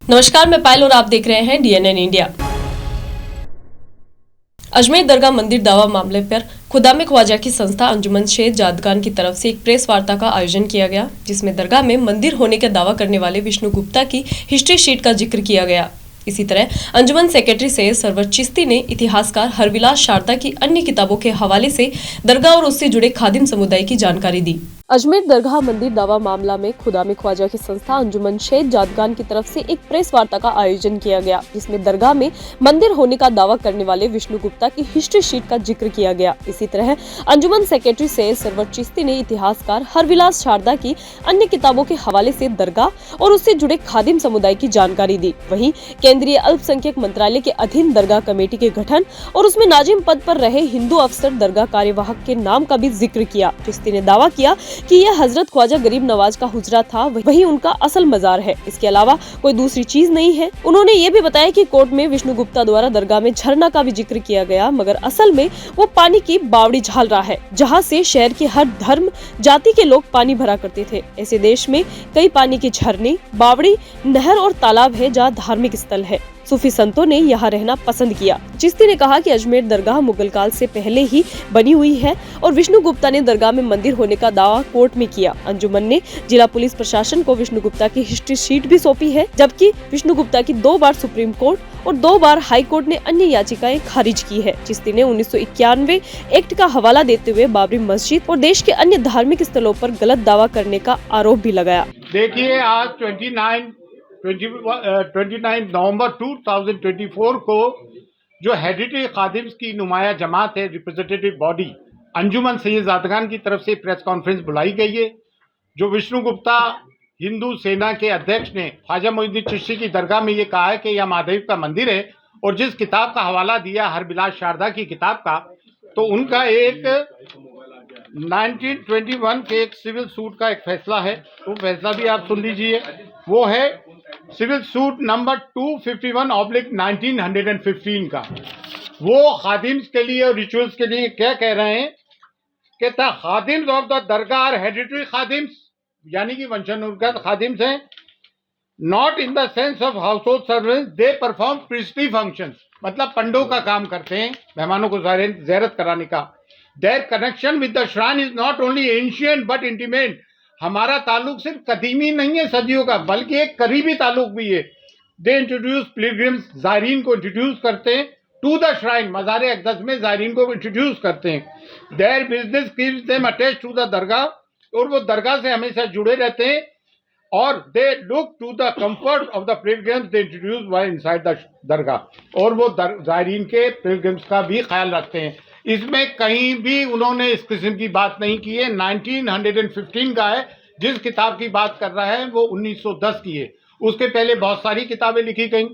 नमस्कार, मैं पायल और आप देख रहे हैं DNN इंडिया। अजमेर दरगाह मंदिर दावा मामले पर खुदा में ख्वाजा की संस्था अंजुमन शेख जादगान की तरफ से एक प्रेस वार्ता का आयोजन किया गया, जिसमें दरगाह में मंदिर होने का दावा करने वाले विष्णु गुप्ता की हिस्ट्री शीट का जिक्र किया गया। इसी तरह अंजुमन सेक्रेटरी सैयद सरवर चिश्ती ने इतिहासकार हरविलास शारदा की अन्य किताबों के हवाले से दरगाह और उससे जुड़े खादिम समुदाय की जानकारी दी। अजमेर दरगाह मंदिर दावा मामला में खुदा में ख्वाजा की संस्था अंजुमन शेख जादगान की तरफ से एक प्रेस वार्ता का आयोजन किया गया, जिसमें दरगाह में मंदिर होने का दावा करने वाले विष्णु गुप्ता की हिस्ट्री शीट का जिक्र किया गया। इसी तरह अंजुमन सेक्रेटरी सैयद सरवर चिश्ती ने इतिहासकार हरविलास शारदा की अन्य किताबों के हवाले से दरगाह और उससे जुड़े खादिम समुदाय की जानकारी दी। वहीं केंद्रीय अल्पसंख्यक मंत्रालय के अधीन दरगाह कमेटी के गठन और उसमें नाजिम पद पर रहे हिंदू अफसर दरगाह कार्यवाहक के नाम का भी जिक्र किया। चिश्ती ने दावा किया कि यह हजरत ख्वाजा गरीब नवाज का हुजरा था, वही उनका असल मजार है, इसके अलावा कोई दूसरी चीज नहीं है। उन्होंने ये भी बताया कि कोर्ट में विष्णु गुप्ता द्वारा दरगाह में झरना का भी जिक्र किया गया, मगर असल में वो पानी की बावड़ी झाल रहा है, जहाँ से शहर के हर धर्म जाति के लोग पानी भरा करते थे। ऐसे देश में कई पानी के झरने, बावड़ी, नहर और तालाब है, जहाँ धार्मिक स्थल है। सूफी संतों ने यहाँ रहना पसंद किया। चिश्ती ने कहा कि अजमेर दरगाह मुगल काल से पहले ही बनी हुई है और विष्णु गुप्ता ने दरगाह में मंदिर होने का दावा कोर्ट में किया। अंजुमन ने जिला पुलिस प्रशासन को विष्णु गुप्ता की हिस्ट्री शीट भी सौंपी है, जबकि विष्णु गुप्ता की 2 बार सुप्रीम कोर्ट और 2 बार हाई कोर्ट ने अन्य याचिकाएं खारिज की है। चिश्ती ने 1991 एक्ट का हवाला देते हुए बाबरी मस्जिद और देश के अन्य धार्मिक स्थलों पर गलत दावा करने का आरोप भी लगाया। देखिए, आज 29 नवंबर 2024 को जो हेरिटेज खादिम्स की नुमाया जमात है, रिप्रेजेंटेटिव बॉडी अंजुमन सैयद जादगान की तरफ से प्रेस कॉन्फ्रेंस बुलाई गई है। जो विष्णु गुप्ता हिंदू सेना के अध्यक्ष ने ख्वाजा मोइनुद्दीन चिश्ती की दरगाह में ये कहा है कि यह महादेव का मंदिर है, और जिस किताब का हवाला दिया हरविलास शारदा की किताब का, तो उनका एक 1921 के एक सिविल सूट का एक फैसला है, वो फैसला भी आप सुन लीजिए। वो है सिविल सूट नंबर 251/1915 का। वो खादिम्स के लिए और रिचुअल्स के लिए क्या कह रहे हैं कि the khadims of the dargah are hereditary khadims, यानी कि वंशानुगत खादिम्स हैं, not in the sense of household servants, they perform priestly functions, मतलब पंडों का काम करते हैं, मेहमानों को ज़ियारत कराने का। There connection with the shrine is not only ancient but intimate, हमारा ताल्लुक सिर्फ कदीमी नहीं है सदियों का, बल्कि एक करीबी ताल्लुक भी है। दे इंट्रोड्यूस पिलग्रिम्स, ज़ायरीन को इंट्रोड्यूस करते हैं टू द श्राइन, मज़ार अक़दस में ज़ायरीन को इंट्रोड्यूस करते हैं। Their business keeps them attached to the dargah, और वो दरगाह से हमेशा जुड़े रहते हैं। और they look to the comfort of the pilgrims they introduce while inside the dargah, और वो ज़ायरीन के पिलग्रिम्स का भी ख्याल रखते हैं। इसमें कहीं भी उन्होंने इस किस्म की बात नहीं की है। 1915 का है, जिस किताब की बात कर रहा है वो 1910 की है। उसके पहले बहुत सारी किताबें लिखी गई।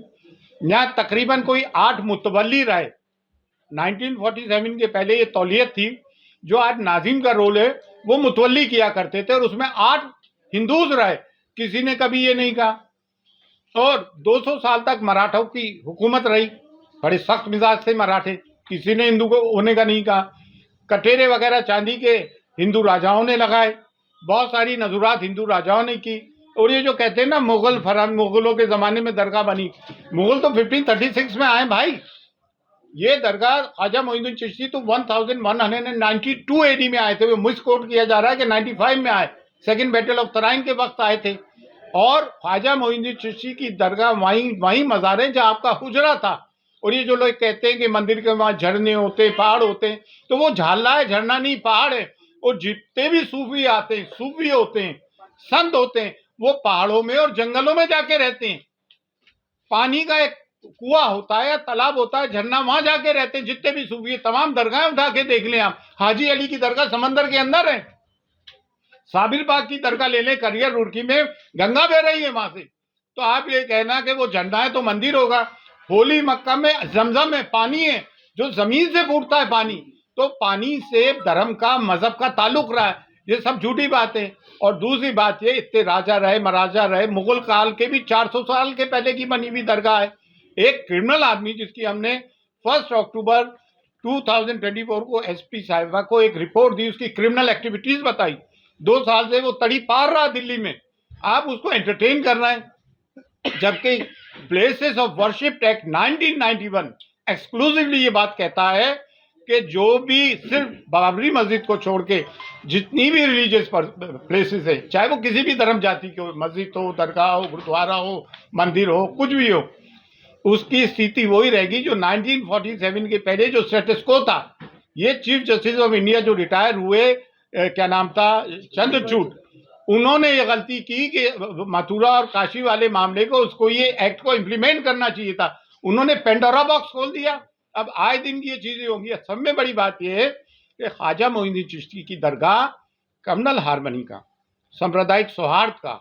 यहाँ तकरीबन कोई 8 मुतवल्ली रहे। 1947 के पहले ये तौलियत थी, जो आज नाजिम का रोल है वो मुतवल्ली किया करते थे, और उसमें 8 हिंदूज रहे। किसी ने कभी ये नहीं कहा। और 200 साल तक मराठों की हुकूमत रही, बड़े सख्त मिजाज थे मराठे, किसी ने हिंदू को होने का नहीं कहा। कटेरे वगैरह चांदी के हिंदू राजाओं ने लगाए, बहुत सारी नजुरात हिंदू राजाओं ने की। और ये जो कहते हैं ना मुगलों के ज़माने में दरगाह बनी, मुगल तो 1536 में आए भाई। ये दरगाह ख्वाजा मोइनुद्दीन चिश्ती तो 1192 AD में आए थे। वो मिसकोट किया जा रहा है कि 95 में आए, सेकेंड बैटल ऑफ तराइन के वक्त आए थे। और ख्वाजा मोइनुद्दीन चिश्ती की दरगाह वहीं मज़ार है जहाँ आपका हुजरा था। और ये जो लोग कहते हैं कि मंदिर के वहाँ झरने होते, पहाड़ होते हैं, तो वो झाला है, झरना नहीं, पहाड़ है। और जितने भी सूफी आते हैं, सूफी होते हैं, संत होते हैं, वो पहाड़ों में और जंगलों में जाके रहते हैं। पानी का एक कुआं होता है या तालाब होता है, झरना, वहां जाके रहते हैं। जितने भी सूफी, तमाम दरगाहें उठा के देख लें आप। हाजी अली की दरगाह समंदर के अंदर है। साबिर बाग की दरगाह ले लें, करियर रुड़की में गंगा बह रही है वहां से। तो आप ये कहना कि वो झंडा है तो मंदिर होगा। होली मक्का में जमजम है, पानी है, जो जमीन से फूटता है पानी, तो पानी से धर्म का, मजहब का ताल्लुक रहा है। ये सब झूठी बात है। और दूसरी बात ये, इतने राजा रहे, महाराजा रहे, मुगल काल के भी 400 साल के पहले की बनी हुई दरगाह है। एक क्रिमिनल आदमी, जिसकी हमने 1 अक्टूबर 2024 को SP साहिबा को एक रिपोर्ट दी, उसकी क्रिमिनल एक्टिविटीज बताई, 2 साल से वो तड़ी पार रहा दिल्ली में, आप उसको एंटरटेन कर रहे हैं। जबकि places of worship act 1991 exclusively ये बात कहता है कि जो भी सिर्फ बाबरी मस्जिद को छोड़ के जितनी भी रिलीजियस प्लेसेस है, चाहे वो किसी भी धर्म जाति के हो, मस्जिद हो, दरगाह हो, गुरुद्वारा हो, मंदिर हो, कुछ भी हो, उसकी स्थिति वही रहेगी जो 1947 के पहले जो स्टेटस को था। ये चीफ जस्टिस ऑफ इंडिया जो रिटायर हुए, क्या नाम था, चंद्रचूड़, उन्होंने ये गलती की कि मथुरा और काशी वाले मामले को, उसको ये एक्ट को इम्प्लीमेंट करना चाहिए था। उन्होंने पेंडोरा बॉक्स खोल दिया। अब आए दिन की ये चीजें होंगी। सब में बड़ी बात यह है कि ख्वाजा मोइनुद्दीन चिश्ती की दरगाह कम्युनल हार्मनी का, सांप्रदायिक सौहार्द का,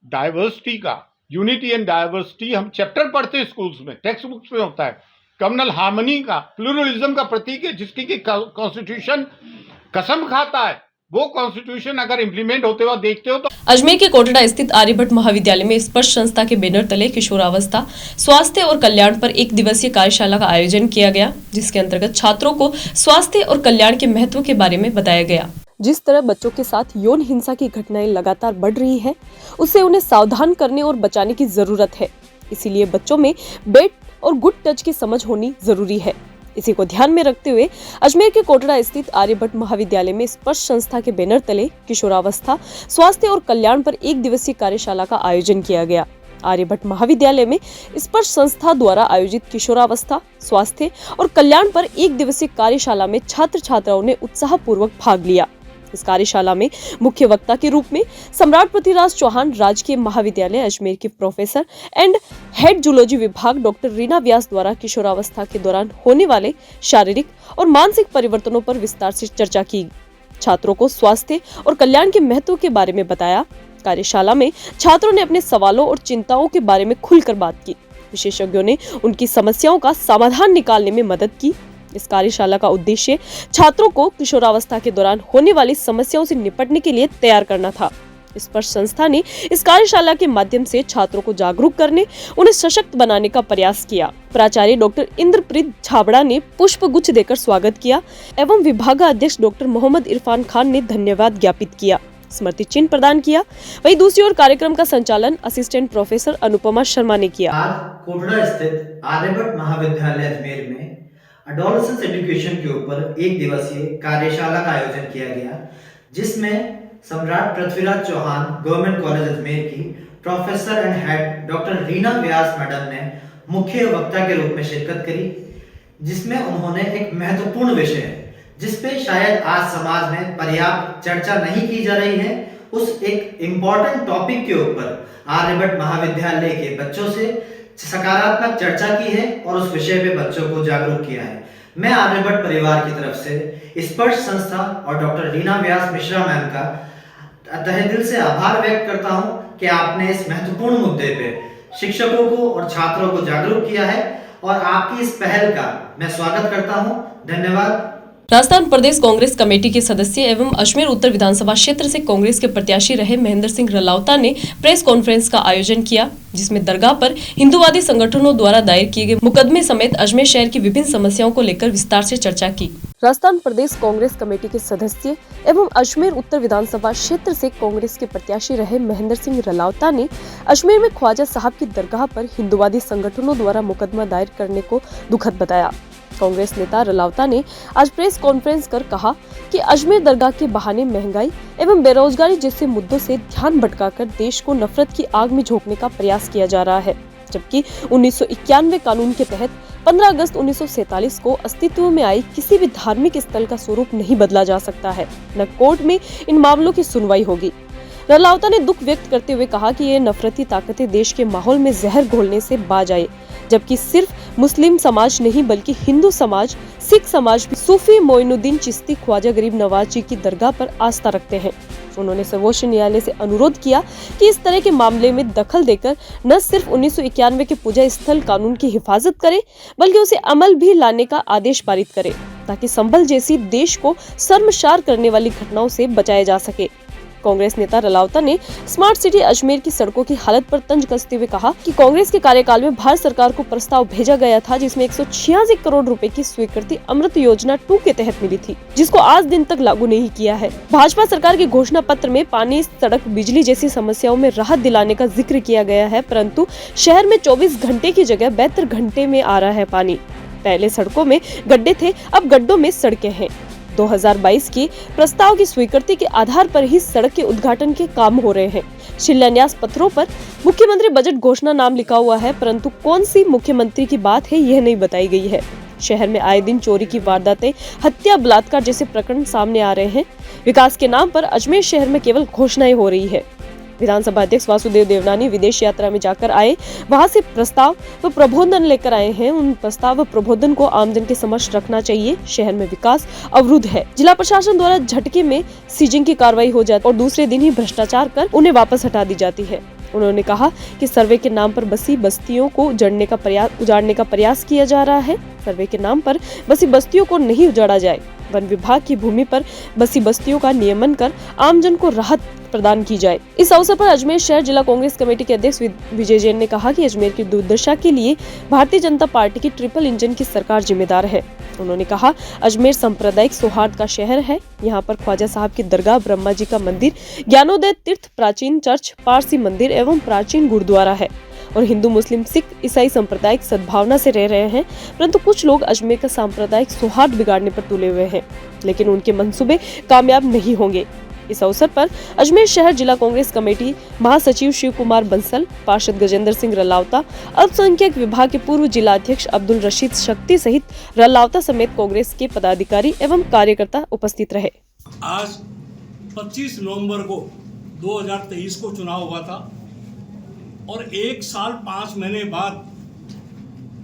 डाइवर्सिटी का, यूनिटी एंड डाइवर्सिटी हम चैप्टर पढ़ते हैं स्कूल्स में, टेक्स्ट बुक्स में होता है। कम्युनल हार्मनी का, प्लूरलिज्म का प्रतीक है, जिसकी की कॉन्स्टिट्यूशन कसम खाता है। वो कॉन्स्टिट्यूशन अगर इम्प्लीमेंट होते हुए देखते हो तो अजमेर के कोटड़ा स्थित आर्यभट्ट महाविद्यालय में स्पर्श संस्था के बैनर तले किशोरावस्था, स्वास्थ्य और कल्याण पर एक दिवसीय कार्यशाला का आयोजन किया गया, जिसके अंतर्गत छात्रों को स्वास्थ्य और कल्याण के महत्व के बारे में बताया गया। जिस तरह बच्चों के साथ यौन हिंसा की घटनाएं लगातार बढ़ रही है, उससे उन्हें सावधान करने और बचाने की जरूरत है। इसीलिए बच्चों में बैड और गुड टच की समझ होनी जरूरी है। इसी को ध्यान में रखते हुए अजमेर के कोटड़ा स्थित आर्यभट्ट महाविद्यालय में स्पर्श संस्था के बैनर तले किशोरावस्था, स्वास्थ्य और कल्याण पर एक दिवसीय कार्यशाला का आयोजन किया गया। आर्यभट्ट महाविद्यालय में स्पर्श संस्था द्वारा आयोजित किशोरावस्था, स्वास्थ्य और कल्याण पर एक दिवसीय कार्यशाला में छात्र छात्राओं ने उत्साहपूर्वक भाग लिया। इस कार्यशाला में मुख्य वक्ता के रूप में सम्राट पृथ्वीराज चौहान राजकीय महाविद्यालय अजमेर के प्रोफेसर एंड हेड जूलॉजी विभाग डॉक्टर रीना व्यास द्वारा किशोरावस्था के दौरान होने वाले शारीरिक और मानसिक परिवर्तनों पर विस्तार से चर्चा की। छात्रों को स्वास्थ्य और कल्याण के महत्व के बारे में बताया। कार्यशाला में छात्रों ने अपने सवालों और चिंताओं के बारे में खुलकर बात की। विशेषज्ञों ने उनकी समस्याओं का समाधान निकालने में मदद की। इस कार्यशाला का उद्देश्य छात्रों को किशोरावस्था के दौरान होने वाली समस्याओं से निपटने के लिए तैयार करना था। स्पर्श संस्था ने इस कार्यशाला के माध्यम से छात्रों को जागरूक करने, उन्हें सशक्त बनाने का प्रयास किया। प्राचार्य डॉक्टर इंद्रप्रीत छाबड़ा ने पुष्प गुच्छ देकर स्वागत किया एवं विभागाध्यक्ष डॉक्टर मोहम्मद इरफान खान ने धन्यवाद ज्ञापित किया, स्मृति चिन्ह प्रदान किया। वहीं दूसरी ओर कार्यक्रम का संचालन असिस्टेंट प्रोफेसर अनुपमा शर्मा ने किया। आज कोटड़ा स्थित आर्यभट्ट महाविद्यालय अजमेर में एडोलेसेंस एजुकेशन के ऊपर एक दिवसीय कार्यशाला का आयोजन किया गया, जिसमें सम्राट पृथ्वीराज चौहान गवर्नमेंट कॉलेज अजमेर की professor and head doctor Reena Vyas madam ने मुख्य वक्ता के रूप में शिरकत करी, जिसमें उन्होंने एक महत्वपूर्ण विषय जिसपे शायद आज समाज में पर्याप्त चर्चा नहीं की जा रही है, उस एक इम्पोर्टेंट टॉपिक के ऊपर आर्यभट्ट महाविद्यालय के बच्चों से सकारात्मक चर्चा की है और उस विषय पे बच्चों को जागरूक किया है। मैं आर्यभट्ट परिवार की तरफ से स्पर्श संस्था और डॉक्टर रीना व्यास मिश्रा मैम का तहे दिल से आभार व्यक्त करता हूं कि आपने इस महत्वपूर्ण मुद्दे पे शिक्षकों को और छात्रों को जागरूक किया है और आपकी इस पहल का मैं स्वागत करता हूं। धन्यवाद। राजस्थान प्रदेश कांग्रेस कमेटी के सदस्य एवं अजमेर उत्तर विधानसभा क्षेत्र से कांग्रेस के प्रत्याशी रहे महेंद्र सिंह रलावता ने प्रेस कॉन्फ्रेंस का आयोजन किया, जिसमें दरगाह पर हिंदूवादी संगठनों द्वारा दायर किए गए मुकदमे समेत अजमेर शहर की विभिन्न समस्याओं को लेकर विस्तार से चर्चा की। राजस्थान प्रदेश कांग्रेस कमेटी के सदस्य एवं अजमेर उत्तर विधानसभा क्षेत्र से कांग्रेस के प्रत्याशी रहे महेंद्र सिंह रलावता ने अजमेर में ख्वाजा साहब की दरगाह पर हिंदूवादी संगठनों द्वारा मुकदमा दायर करने को दुखद बताया। कांग्रेस नेता रलावता ने आज प्रेस कॉन्फ्रेंस कर कहा कि अजमेर दरगाह के बहाने महंगाई एवं बेरोजगारी जैसे मुद्दों से ध्यान भटकाकर देश को नफरत की आग में झोंकने का प्रयास किया जा रहा है, जबकि 1991 कानून के तहत 15 अगस्त 1947 को अस्तित्व में आई किसी भी धार्मिक स्थल का स्वरूप नहीं बदला जा सकता है, न कोर्ट में इन मामलों की सुनवाई होगी। रलावता ने दुख व्यक्त करते हुए कहा कि ये नफरती ताकतें देश के माहौल में जहर घोलने से बाज आए, जबकि सिर्फ मुस्लिम समाज नहीं बल्कि हिंदू समाज, सिख समाज भी सूफी मोइनुद्दीन चिश्ती ख्वाजा गरीब नवाज जी की दरगाह पर आस्था रखते हैं। उन्होंने सर्वोच्च न्यायालय से अनुरोध किया कि इस तरह के मामले में दखल देकर न सिर्फ 1991 के पूजा स्थल कानून की हिफाजत करे, बल्कि उसे अमल भी लाने का आदेश पारित करे, ताकि संभल जैसी देश को शर्मसार करने वाली घटनाओं से बचाया जा सके। कांग्रेस नेता रलावता ने स्मार्ट सिटी अजमेर की सड़कों की हालत पर तंज कसते हुए कहा कि कांग्रेस के कार्यकाल में भारत सरकार को प्रस्ताव भेजा गया था जिसमें 186 करोड़ रुपए की स्वीकृति अमृत योजना 2 के तहत मिली थी, जिसको आज दिन तक लागू नहीं किया है। भाजपा सरकार के घोषणा पत्र में पानी, सड़क, बिजली जैसी समस्याओं में राहत दिलाने का जिक्र किया गया है, परंतु शहर में 24 घंटे की जगह 72 घंटे में आ रहा है पानी। पहले सड़कों में गड्ढे थे, अब गड्ढों में सड़कें हैं। 2022 की प्रस्ताव की स्वीकृति के आधार पर ही सड़क के उद्घाटन के काम हो रहे हैं। शिलान्यास पत्रों पर मुख्यमंत्री बजट घोषणा नाम लिखा हुआ है, परंतु कौन सी मुख्यमंत्री की बात है यह नहीं बताई गई है। शहर में आए दिन चोरी की वारदातें, हत्या, बलात्कार जैसे प्रकरण सामने आ रहे हैं। विकास के नाम पर अजमेर शहर में केवल घोषणाएं हो रही है। विधानसभा अध्यक्ष वासुदेव देवनानी विदेश यात्रा में जाकर आए, वहां से प्रस्ताव व प्रबोधन लेकर आए हैं। उन प्रस्ताव व प्रबोधन को आमजन के समक्ष रखना चाहिए। शहर में विकास अवरुद्ध है। जिला प्रशासन द्वारा झटके में सीजिंग की कार्रवाई हो जाती और दूसरे दिन ही भ्रष्टाचार कर उन्हें वापस हटा दी जाती है। उन्होंने कहा कि सर्वे के नाम पर बसी बस्तियों को उजाड़ने का प्रयास किया जा रहा है। सर्वे के नाम पर बसी बस्तियों को नहीं उजाड़ा जाए। वन विभाग की भूमि पर बसी बस्तियों का नियमन कर आमजन को राहत प्रदान की जाए। इस अवसर पर अजमेर शहर जिला कांग्रेस कमेटी के अध्यक्ष विजय जैन ने कहा कि अजमेर की दुर्दशा के लिए भारतीय जनता पार्टी की ट्रिपल इंजन की सरकार जिम्मेदार है। उन्होंने कहा, अजमेर सांप्रदायिक सौहार्द का शहर है। यहाँ पर ख्वाजा साहब की दरगाह, ब्रह्मा जी का मंदिर, ज्ञानोदय तीर्थ, प्राचीन चर्च, पारसी मंदिर एवं प्राचीन गुरुद्वारा है और हिंदू, मुस्लिम, सिख, ईसाई सांप्रदायिक सद्भावना से रह रहे हैं, परंतु कुछ लोग अजमेर का सांप्रदायिक सौहार्द बिगाड़ने पर तुले हुए हैं, लेकिन उनके मंसूबे कामयाब नहीं होंगे। इस अवसर पर अजमेर शहर जिला कांग्रेस कमेटी महासचिव शिव कुमार बंसल, पार्षद गजेंद्र सिंह रलावता, अल्पसंख्यक विभाग के पूर्व जिला अध्यक्ष अब्दुल रशीद शक्ति सहित रलावता समेत कांग्रेस के पदाधिकारी एवं कार्यकर्ता उपस्थित रहे। आज 25 नवंबर को 2023 को चुनाव हुआ था और 1 साल 5 महीने बाद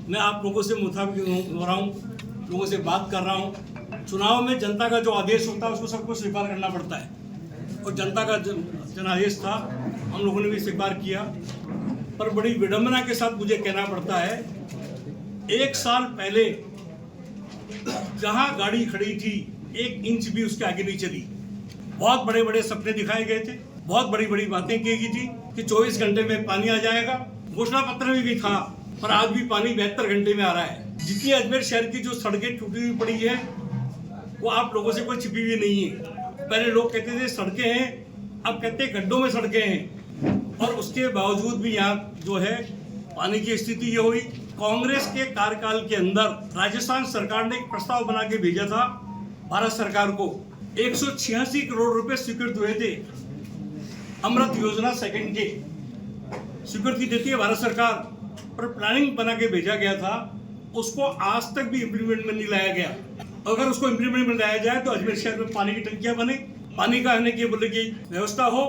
मैं आप लोगों से मुखातिब हो रहा हूँ, लोगों से बात कर रहा हूँ। चुनाव में जनता का जो आदेश होता है उसको सबको स्वीकार करना पड़ता है और जनता का जनादेश था, हम लोगों ने भी स्वीकार किया। पर बड़ी विडंबना के साथ मुझे कहना पड़ता है, 1 साल पहले जहां गाड़ी खड़ी थी 1 इंच भी उसके आगे नहीं चली। बहुत बड़े बड़े सपने दिखाए गए थे, बहुत बड़ी बड़ी बातें की गई थी कि 24 घंटे में पानी आ जाएगा। घोषणा पत्र में भी था, पर आज भी पानी 72 घंटे में आ रहा है। जितनी अजमेर शहर की जो सड़कें टूटी हुई पड़ी है वो आप लोगों से कोई छिपी हुई नहीं है। पहले लोग कहते थे सड़कें हैं, अब कहते हैं गड्ढों में सड़कें हैं, और उसके बावजूद भी यहाँ जो है पानी की स्थिति ये हुई। कांग्रेस के कार्यकाल के अंदर राजस्थान सरकार ने एक प्रस्ताव बना के भेजा था भारत सरकार को। 186 करोड़ रुपए स्वीकृत हुए थे। अमृत योजना सेकंड के स्वीकृति देती है भारत सरकार, पर प्लानिंग बना के भेजा गया था, उसको आज तक भी इम्प्लीमेंट में नहीं लाया गया। अगर उसको इम्प्लीमेंट में लाया जाए तो अजमेर शहर में पानी की टंकियां बने, पानी का रहने की बोले की व्यवस्था हो,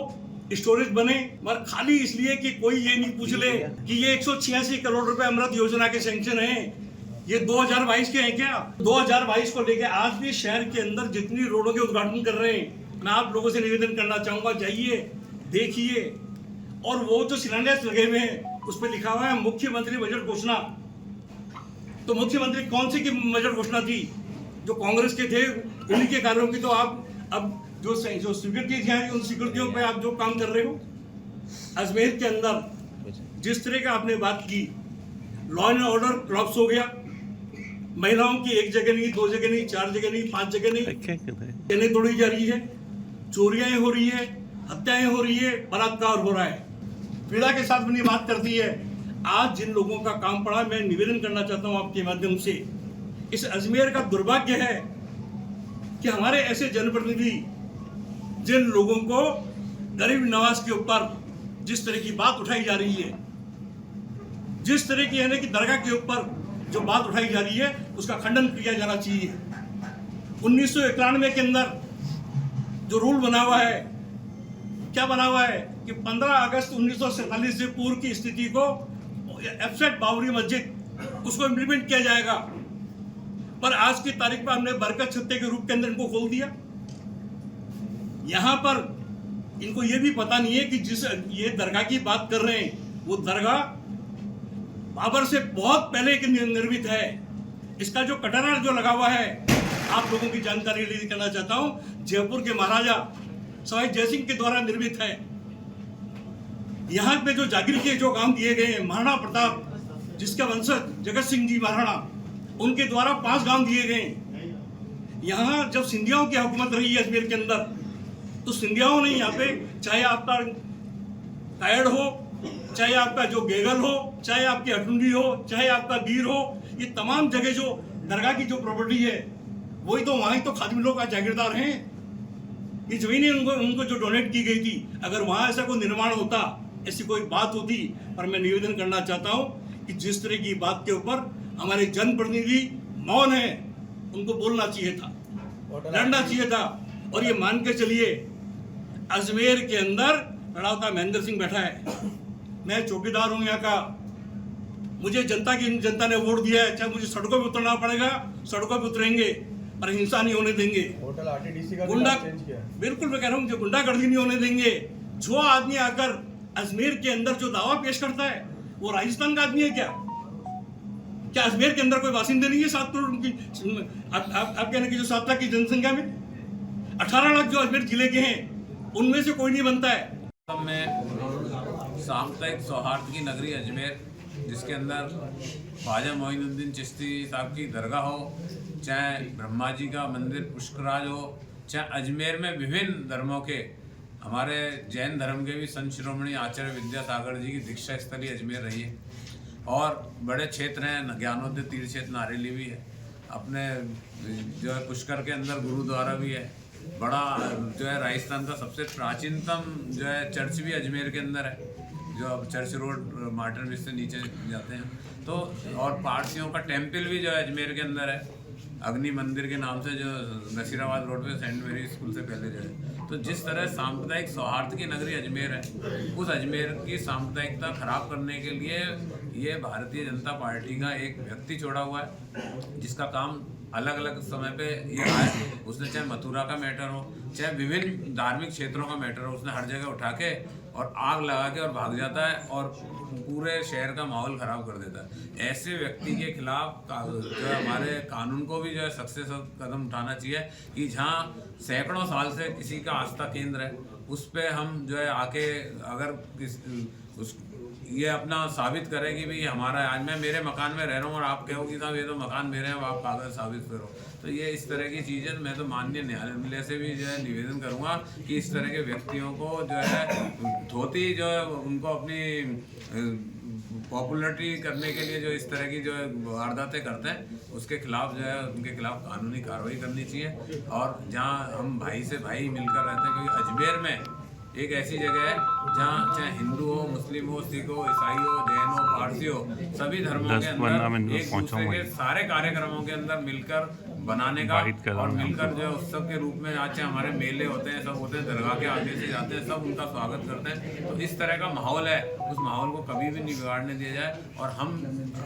स्टोरेज बने, मगर खाली इसलिए कि कोई ये नहीं पूछ ले कि ये 186 करोड़ रुपए अमृत योजना के सैंक्शन हैं, ये 2022 के हैं क्या? 2022 को लेके आज भी शहर के अंदर जितनी रोडों के उद्घाटन कर रहे हैं, मैं आप लोगों से निवेदन करना चाहूंगा, जाइए देखिए। और वो जो शिलान्यास लगे हुए हैं उस पर लिखा हुआ है मुख्यमंत्री बजट घोषणा। तो मुख्यमंत्री कौन सी की बजट घोषणा थी? जो कांग्रेस के थे उन्हीं के कार्यों की तो आप अब जो स्वीकृति थी उन स्वीकृतियों पे आप जो काम कर रहे हो। अजमेर के अंदर जिस तरह का आपने बात की, लॉ एंड ऑर्डर कोलैप्स हो गया। महिलाओं की 1 जगह नहीं, 2 जगह नहीं, 4 जगह नहीं, 5 जगह नहीं, चेनें तोड़ी जा रही है, चोरियां हो रही है, हत्याएं हो रही है, बलात्कार हो रहा है। पीड़ा के साथ अपनी बात करती है। आज जिन लोगों का काम पड़ा, मैं निवेदन करना चाहता हूं आपके माध्यम से, इस अजमेर का दुर्भाग्य है कि हमारे ऐसे जनप्रतिनिधि जिन लोगों को गरीब नवाज के ऊपर जिस तरह की बात उठाई जा रही है, जिस तरह की यानी कि दरगाह के ऊपर जो बात उठाई जा रही है उसका खंडन किया जाना चाहिए। 1991 के अंदर जो रूल बना हुआ है, क्या बना हुआ है कि 15 अगस्त 1947 से पूर्व की स्थिति को एफसेट बाबरी मस्जिद उसको इम्प्लीमेंट किया जाएगा, पर आज की तारीख पर हमने बरकत छत्ते के रूप के अंदर इनको खोल दिया। यहां पर इनको ये भी पता नहीं है कि जिस ये दरगाह की बात कर रहे हैं वो दरगाह बाबर से बहुत पहले की निर्मित है। इसका जो कटरा जो लगा हुआ है, आप लोगों की जानकारी लेकर करना चाहता हूं, जयपुर के महाराजा सवाई जयसिंह के द्वारा निर्मित है। यहाँ पे जो जागीर के जो काम दिए गए हैं, महाराणा प्रताप जिसका वंशज जगत सिंह जी महाराणा, उनके द्वारा 5 गांव दिए गए हैं। यहाँ जब सिंधियाओं की हुकूमत रही है अजमेर के अंदर, तो सिंधियाओं ने यहाँ पे चाहे आपका कायड़ हो, चाहे आपका जो गेगल हो, चाहे आपकी हटुंडी हो, चाहे आपका बीर हो, ये तमाम जगह जो दरगाह की जो प्रॉपर्टी है वही तो वहाँ ही तो खादिम लोग का जागीरदार हैं। ये जमीनें उनको जो डोनेट की गई थी, अगर वहाँ ऐसा कोई निर्माण होता, ऐसी कोई बात होती, पर मैं निवेदन करना चाहता हूँ कि जिस तरह की बात के ऊपर हमारे जनप्रतिनिधि मौन है, उनको बोलना चाहिए था, लड़ना चाहिए था। और ये मान के चलिए अजमेर के अंदर लड़ावता महेंद्र सिंह बैठा है, मैं चौकीदार हूँ यहाँ का, मुझे जनता ने वोट दिया है, चाहे मुझे सड़कों पे उतरना पड़ेगा, सड़कों पे उतरेंगे, पर हिंसा नहीं होने देंगे। होटल आरटीडीसी का गुंडा, चेंज किया। बिल्कुल मैं कह रहा हूँ जो गुंडागर्दी नहीं होने देंगे। जो आदमी आकर अजमेर के अंदर जो दावा पेश करता है वो राजस्थान का आदमी है क्या अजमेर के अंदर कोई बासिंदे नहीं है? 7 करोड़ की आप कहने की जो 7 लाख की जनसंख्या में 18 लाख जो अजमेर जिले के हैं, उनमें से कोई नहीं बनता है। में साम्प्रदायिक सौहार्द की नगरी अजमेर, जिसके अंदर ख्वाजा मोइनुद्दीन चिश्ती साहब की दरगाह हो, चाहे ब्रह्मा जी का मंदिर पुष्कराज हो, चाहे अजमेर में विभिन्न धर्मों के, हमारे जैन धर्म के भी संत शिरोमणि आचार्य विद्यासागर जी की दीक्षा स्थली अजमेर रही है। और बड़े क्षेत्र हैं, ज्ञानोदय तीर्थ क्षेत्र नारेली भी है, अपने जो है पुष्कर के अंदर गुरुद्वारा भी है, बड़ा जो है राजस्थान का सबसे प्राचीनतम जो है चर्च भी अजमेर के अंदर है, जो अब चर्च रोड मार्टिन ब्रिज से नीचे जाते हैं। तो और पारसियों का टेम्पल भी जो है अजमेर के अंदर है, अग्नि मंदिर के नाम से, जो नसीराबाद रोड पे सेंट मेरी स्कूल से पहले जो है। तो जिस तरह सांप्रदायिक सौहार्द की नगरी अजमेर है, उस अजमेर की सांप्रदायिकता खराब करने के लिए ये भारतीय जनता पार्टी का एक व्यक्ति छोड़ा हुआ है, जिसका काम अलग अलग समय पे ये रहा है। उसने चाहे मथुरा का मैटर हो, चाहे विभिन्न धार्मिक क्षेत्रों का मैटर हो, उसने हर जगह उठा के और आग लगा के और भाग जाता है और पूरे शहर का माहौल ख़राब कर देता है। ऐसे व्यक्ति के खिलाफ जो है हमारे कानून को भी जो है सख्त से सख्त कदम उठाना चाहिए कि जहाँ सैकड़ों साल से किसी का आस्था केंद्र है, उस पर हम जो है आके अगर ये अपना साबित करें कि भाई हमारा, आज मैं मेरे मकान में रह रहा हूँ और आप कहो कि साहब ये तो मकान मेरे हैं, आप कागज साबित करो, तो ये इस तरह की चीज़ें मैं तो माननीय न्यायालय से भी जो है निवेदन करूँगा कि इस तरह के व्यक्तियों को जो है धोती जो है उनको अपनी पॉपुलरिटी करने के लिए जो इस तरह की जो है वारदातें करते हैं, उसके खिलाफ जो है उनके खिलाफ कानूनी कार्रवाई करनी चाहिए। और जहाँ हम भाई से भाई मिलकर रहते हैं, क्योंकि अजमेर में एक ऐसी जगह है जहाँ चाहे हिंदू हो, मुस्लिम हो, सिख हो, ईसाई हो, जैन हो, पारसी हो, सभी धर्मों के अंदर एक दूसरे के सारे कार्यक्रमों के अंदर मिलकर बनाने का और मिलकर जो है उत्सव के रूप में, आज चाहे हमारे मेले होते हैं, सब होते हैं, दरगाह के आगे से जाते हैं, सब उनका स्वागत करते हैं। तो इस तरह का माहौल है, उस माहौल को कभी भी नहीं बिगाड़ने दिया जाए। और हम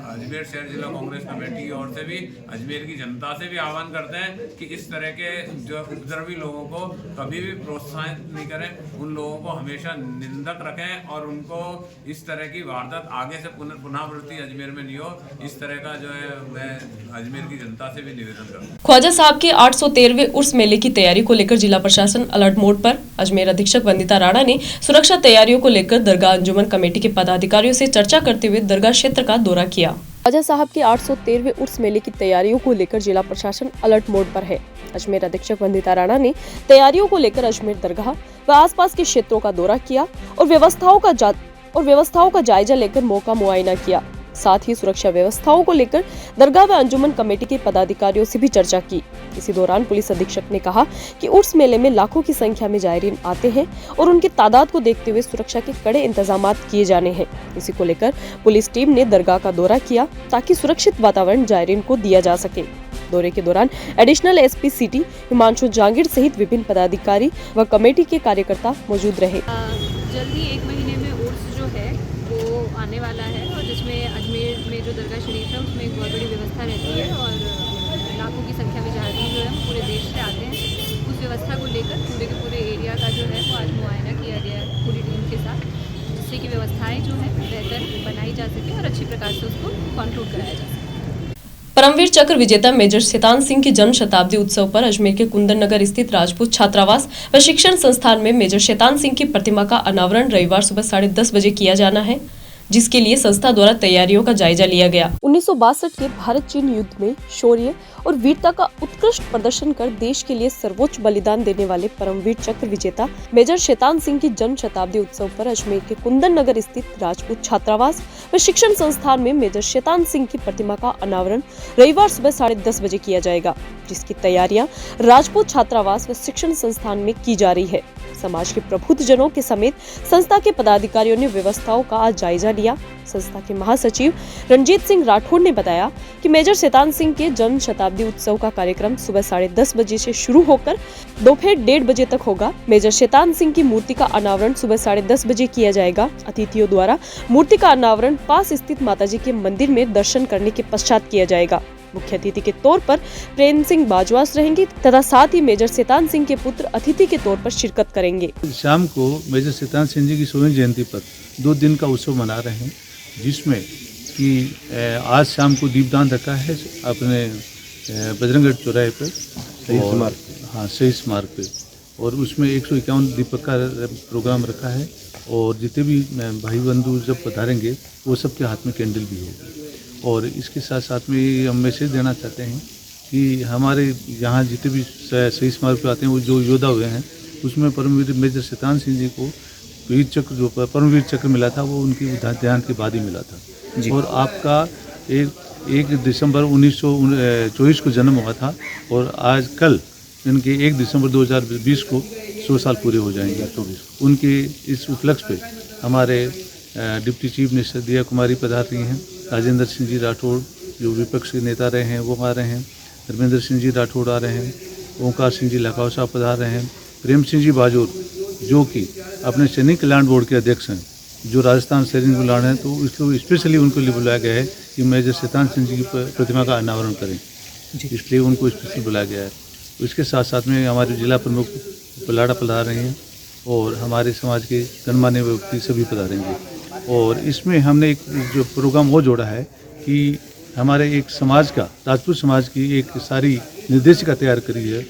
अजमेर शहर जिला कांग्रेस कमेटी की ओर से भी अजमेर की जनता से भी आह्वान करते हैं कि इस तरह के जो उपद्रवी लोगों को कभी भी प्रोत्साहित नहीं करें, उन लोगों को हमेशा निंदक रखें और उनको इस तरह की वारदात आगे से पुनरावृत्ति अजमेर में नहीं हो, इस तरह का जो है मैं अजमेर की जनता से भी निवेदन करता हूँ। ख्वाजा साहब के 813वें उर्स मेले की तैयारी को लेकर जिला प्रशासन अलर्ट मोड पर। अजमेर अधीक्षक वंदिता राणा ने सुरक्षा तैयारियों को लेकर दरगाह अंजुमन कमेटी के पदाधिकारियों से चर्चा करते हुए दरगाह क्षेत्र का दौरा किया। ख्वाजा साहब के 813वें उर्स मेले की तैयारियों को लेकर जिला प्रशासन अलर्ट मोड पर है। अजमेर अधीक्षक वंदिता राणा ने तैयारियों को लेकर अजमेर दरगाह व आसपास के क्षेत्रों का दौरा किया और व्यवस्थाओं का जायजा लेकर मौका मुआयना किया। साथ ही सुरक्षा व्यवस्थाओं को लेकर दरगाह व अंजुमन कमेटी के पदाधिकारियों से भी चर्चा की। इसी दौरान पुलिस अधीक्षक ने कहा कि उर्स मेले में लाखों की संख्या में जायरीन आते हैं और उनकी तादाद को देखते हुए सुरक्षा के कड़े इंतजाम किए जाने हैं। इसी को लेकर पुलिस टीम ने दरगाह का दौरा किया ताकि सुरक्षित वातावरण जायरीन को दिया जा सके। दौरे के दौरान additional SP city Himanshu Jangir सहित विभिन्न पदाधिकारी व कमेटी के कार्यकर्ता मौजूद रहे। जल्दी 1 महीने में उर्स जो है वो आने वाला है और जिसमें अजमेर में जो दरगाह शरीफ है उसमें एक बहुत बड़ी व्यवस्था रहती है और लाखों की संख्या में जायरीन जो है पूरे देश से आते हैं। उस व्यवस्था को लेकर पूरे के पूरे एरिया का जो है वो आज मुआयना किया गया है पूरी टीम के साथ, जिससे कि व्यवस्थाएं जो है बेहतर बनाई जा सके और अच्छी प्रकार से उसको कंट्रोल कराया जा सके। परमवीर चक्र विजेता मेजर शैतान सिंह की जन्म शताब्दी उत्सव पर अजमेर के कुंदन नगर स्थित राजपूत छात्रावास व शिक्षण संस्थान में मेजर शैतान सिंह की प्रतिमा का अनावरण रविवार सुबह 10:30 बजे किया जाना है, जिसके लिए संस्था द्वारा तैयारियों का जायजा लिया गया। 1962 के भारत चीन युद्ध में शौर्य और वीरता का उत्कृष्ट प्रदर्शन कर देश के लिए सर्वोच्च बलिदान देने वाले परमवीर चक्र विजेता मेजर शैतान सिंह की जन्म शताब्दी उत्सव पर अजमेर के कुंदन नगर स्थित राजपूत छात्रावास व शिक्षण संस्थान में मेजर शैतान सिंह की प्रतिमा का अनावरण रविवार सुबह 10:30 बजे किया जाएगा, जिसकी तैयारियां राजपूत छात्रावास व शिक्षण संस्थान में की जा रही है। समाज के प्रबुद्ध जनों के समेत संस्था के पदाधिकारियों ने व्यवस्थाओं का आज जायजा लिया। संस्था के महासचिव रणजीत सिंह राठौड़ ने बताया कि मेजर शैतान सिंह के जन्म शताब्दी उत्सव का कार्यक्रम सुबह 10:30 बजे से शुरू होकर दोपहर 1:30 बजे तक होगा। मेजर शैतान सिंह की मूर्ति का अनावरण सुबह 10:30 बजे किया जाएगा। अतिथियों द्वारा मूर्ति का अनावरण पास स्थित माताजी के मंदिर में दर्शन करने के पश्चात किया जाएगा। मुख्य अतिथि के तौर पर प्रेम सिंह बाजवास रहेंगे तथा साथ ही मेजर शैतान सिंह के पुत्र अतिथि के तौर पर शिरकत करेंगे। शाम को मेजर शैतान सिंह जी की 16वीं जयंती पर 2 दिन का उत्सव मना रहे हैं, जिसमें कि आज शाम को दीपदान रखा है अपने बजरंगगढ़ चौराहे पर, शहीद स्मारक पे, और उसमें 151 दीपक का प्रोग्राम रखा है और जितने भी भाई बंधु जब पधारेंगे वो सबके हाथ में कैंडल भी होगी। और इसके साथ साथ में हम मैसेज देना चाहते हैं कि हमारे यहाँ जितने भी शहीद स्मारक पे आते हैं वो जो योद्धा हुए हैं, उसमें परमवीर मेजर शैतान सिंह जी को वीर चक्र जो परमवीर चक्र मिला था वो उनकी देहांत के बाद ही मिला था। और आपका 1 दिसंबर 1924 को जन्म हुआ था और आज कल इनके 1 दिसंबर 2020 को 100 साल पूरे हो जाएंगे। उनके इस उपलक्ष्य पे हमारे डिप्टी चीफ मिनिस्टर दिया कुमारी पधार रही हैं, राजेंद्र सिंह जी राठौड़ जो विपक्ष के नेता रहे हैं वो आ रहे हैं, धर्मेंद्र सिंह जी राठौड़ आ रहे हैं, ओंकार सिंह जी लखाव साहब पधार रहे हैं, प्रेम सिंह जी बाजोर जो कि अपने सैनिक कल्याण बोर्ड के अध्यक्ष हैं, जो राजस्थान सैनिक कल्याण हैं, तो इसको स्पेशली उनको लिए बुलाया गया है कि मेजर शैतान सिंह जी की प्रतिमा का अनावरण करें, इसलिए उनको स्पेशली बुलाया गया है। इसके साथ साथ में हमारे जिला प्रमुख पलाड़ा पधार रहे हैं और हमारे समाज के गणमान्य व्यक्ति सभी पधारेंगे। और इसमें हमने एक जो प्रोग्राम वो जोड़ा है कि हमारे एक समाज का, राजपूत समाज की एक सारी निर्देशिका तैयार करी है।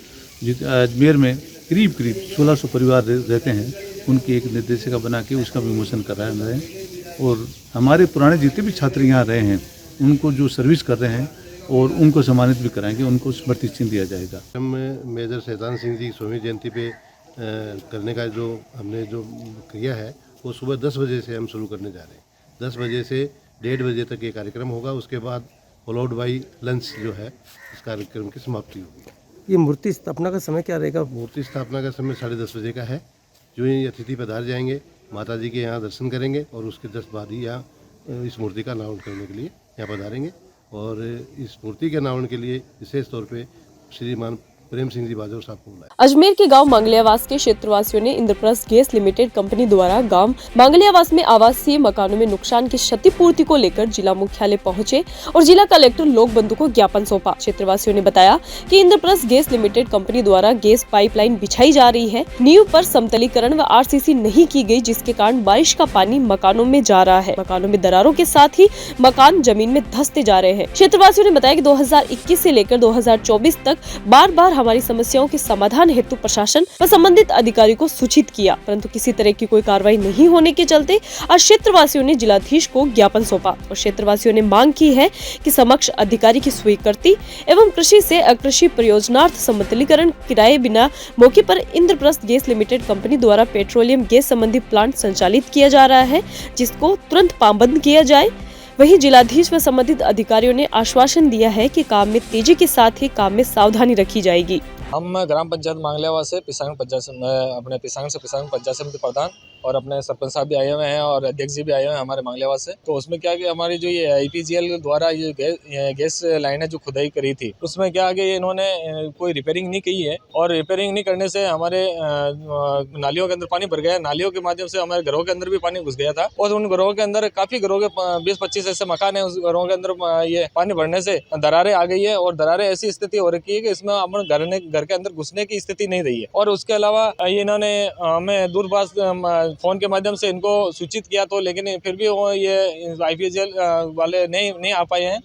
अजमेर में करीब 1600 परिवार रहते हैं, उनकी एक निर्देशिका बना के उसका विमोचन कर रहे हैं। और हमारे पुराने जितने भी छात्र यहाँ रहे हैं उनको जो सर्विस कर रहे हैं और उनको सम्मानित भी कराएंगे, उनको स्मृति चिन्ह दिया जाएगा। हम मेजर शैतान सिंह जी की 100वीं जयंती पे करने का जो हमने जो किया है वो सुबह 10 बजे से हम शुरू करने जा रहे हैं। 10 बजे से 1:30 बजे तक ये कार्यक्रम होगा। उसके बाद फॉलोड बाई लंच जो है इस कार्यक्रम की समाप्ति होगी। ये मूर्ति स्थापना का समय क्या रहेगा? मूर्ति स्थापना का समय 10:30 बजे का है। जो ये अतिथि पधार जाएंगे माता जी के यहाँ दर्शन करेंगे और उसके 10 बाद ही यहाँ इस मूर्ति का अनावरण करने के लिए यहाँ पधारेंगे। और इस मूर्ति के अनावरण के लिए विशेष तौर पे श्रीमान प्रेम सिंह जी बाजवा साहब को बुलाया। अजमेर के गांव मांगलियावास के क्षेत्रवासियों ने इंद्रप्रस्थ गैस लिमिटेड कंपनी द्वारा गांव मांगलियावास में आवासीय मकानों में नुकसान की क्षतिपूर्ति को लेकर जिला मुख्यालय पहुंचे और जिला कलेक्टर लोक बंधु को ज्ञापन सौंपा। क्षेत्रवासियों ने बताया कि इंद्रप्रस्थ गैस लिमिटेड कंपनी द्वारा गैस पाइपलाइन बिछाई जा रही है, नींव पर समतलीकरण व RCC नहीं की गई, जिसके कारण बारिश का पानी मकानों में जा रहा है। मकानों में दरारों के साथ ही मकान जमीन में धंसते जा रहे हैं। क्षेत्रवासियों ने बताया कि 2021 से लेकर 2024 तक बार हमारी समस्याओं के समाधान हेतु प्रशासन व संबंधित अधिकारी को सूचित किया, परंतु किसी तरह की कोई कार्रवाई नहीं होने के चलते आज क्षेत्रवासियों ने जिलाधीश को ज्ञापन सौंपा और क्षेत्रवासियों ने मांग की है कि समक्ष अधिकारी की स्वीकृति एवं कृषि से अकृषि परियोजनार्थ समतलीकरण किराए बिना मौके पर इंद्रप्रस्थ गैस लिमिटेड कंपनी द्वारा पेट्रोलियम गैस संबंधी प्लांट संचालित किया जा रहा है, जिसको तुरंत पाबंद किया जाए। वहीं जिलाधीश व संबंधित अधिकारियों ने आश्वासन दिया है कि काम में तेजी के साथ ही काम में सावधानी रखी जाएगी। हम ग्राम पंचायत मांगलियावास से पिसांग से पिसांग पंचायत समिति प्रधान और अपने सरपंच साहब भी आए हुए हैं और अध्यक्ष जी भी आए हुए हैं हमारे मांगलियावास से। तो उसमें क्या कि हमारी जो ये IPGL द्वारा ये गैस लाइनें जो खुदाई करी थी उसमें क्या कि इन्होंने कोई रिपेयरिंग नहीं की है और रिपेयरिंग नहीं करने से हमारे नालियों के अंदर पानी भर गया। नालियों के माध्यम से हमारे घरों के अंदर भी पानी घुस गया था और उन घरों के अंदर काफी घरों के 20-25 ऐसे मकान है, उस घरों के अंदर ये पानी भरने से दरारें आ गई है और दरारें ऐसी स्थिति हो रखी है कि इसमें अपन घर के अंदर घुसने की स्थिति नहीं रही है। और उसके अलावा इन्होंने हमें दूरभाष फोन के माध्यम से इनको सूचित किया तो, लेकिन फिर भी वो ये IPGL वाले नहीं आ पाए हैं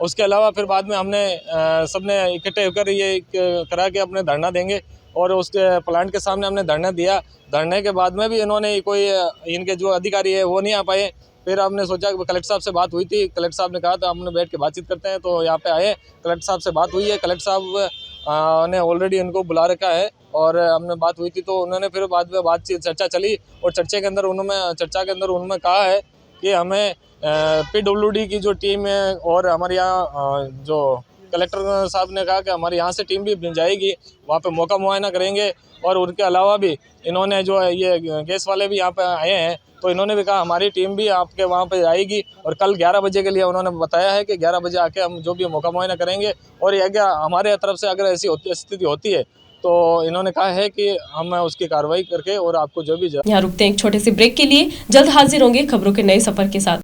उसके अलावा फिर बाद में हमने सबने इकट्ठे होकर ये करा के अपने धरना देंगे और उसके प्लांट के सामने हमने धरना दिया। धरने के बाद में भी इन्होंने कोई इनके जो अधिकारी है वो नहीं आ पाए। फिर हमने सोचा कि कलेक्टर साहब से बात हुई थी, कलेक्टर साहब ने कहा था हमने बैठ के बातचीत करते हैं, तो यहाँ पे आए, कलेक्टर साहब से बात हुई है। कलेक्टर साहब ने ऑलरेडी उनको बुला रखा है और हमने बात हुई थी, तो उन्होंने फिर बाद में बातचीत चर्चा चली और चर्चा के अंदर उन्होंने कहा है कि हमें PWD की जो टीम है और हमारे यहाँ जो कलेक्टर साहब ने कहा कि हमारे यहाँ से टीम भी जाएगी, वहाँ पे मौका मुआयना करेंगे। और उनके अलावा भी इन्होंने जो है ये गैस वाले भी यहाँ पे आए हैं, तो इन्होंने भी कहा हमारी टीम भी आपके वहाँ पे आएगी और कल 11 बजे के लिए उन्होंने बताया है कि 11 बजे आके हम जो भी मौका मुआयना करेंगे। और ये हमारे तरफ से अगर ऐसी स्थिति होती है तो इन्होंने कहा है कि हम उसकी कार्रवाई करके और आपको जो भी यहाँ रुकते हैं एक छोटे से ब्रेक के लिए, जल्द हाजिर होंगे खबरों के नए सफर के साथ।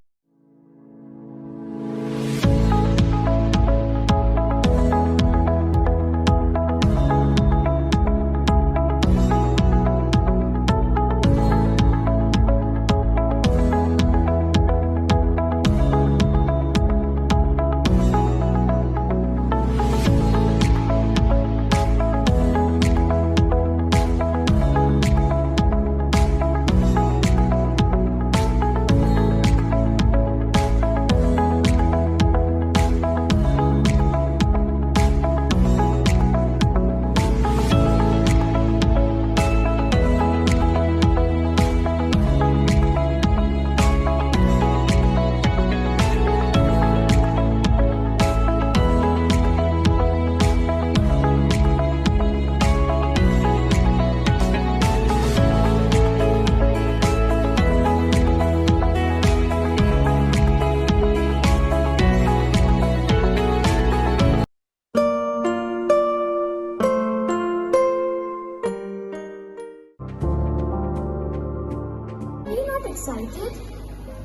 Excited?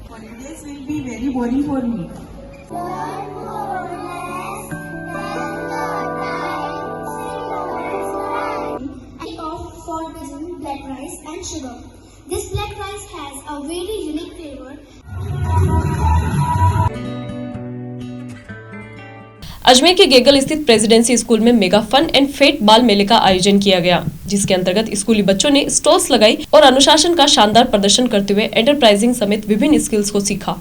Holidays will be very boring for me. And off for visiting black rice and sugar. This black rice has a very unique flavor. Ajmer के गेगल स्थित प्रेसिडेंसी स्कूल में मेगा फन एंड फेट बाल मेले का आयोजन किया गया, जिसके अंतर्गत स्कूली बच्चों ने स्टॉल्स लगाई और अनुशासन का शानदार प्रदर्शन करते हुए एंटरप्राइजिंग समेत विभिन्न स्किल्स को सीखा।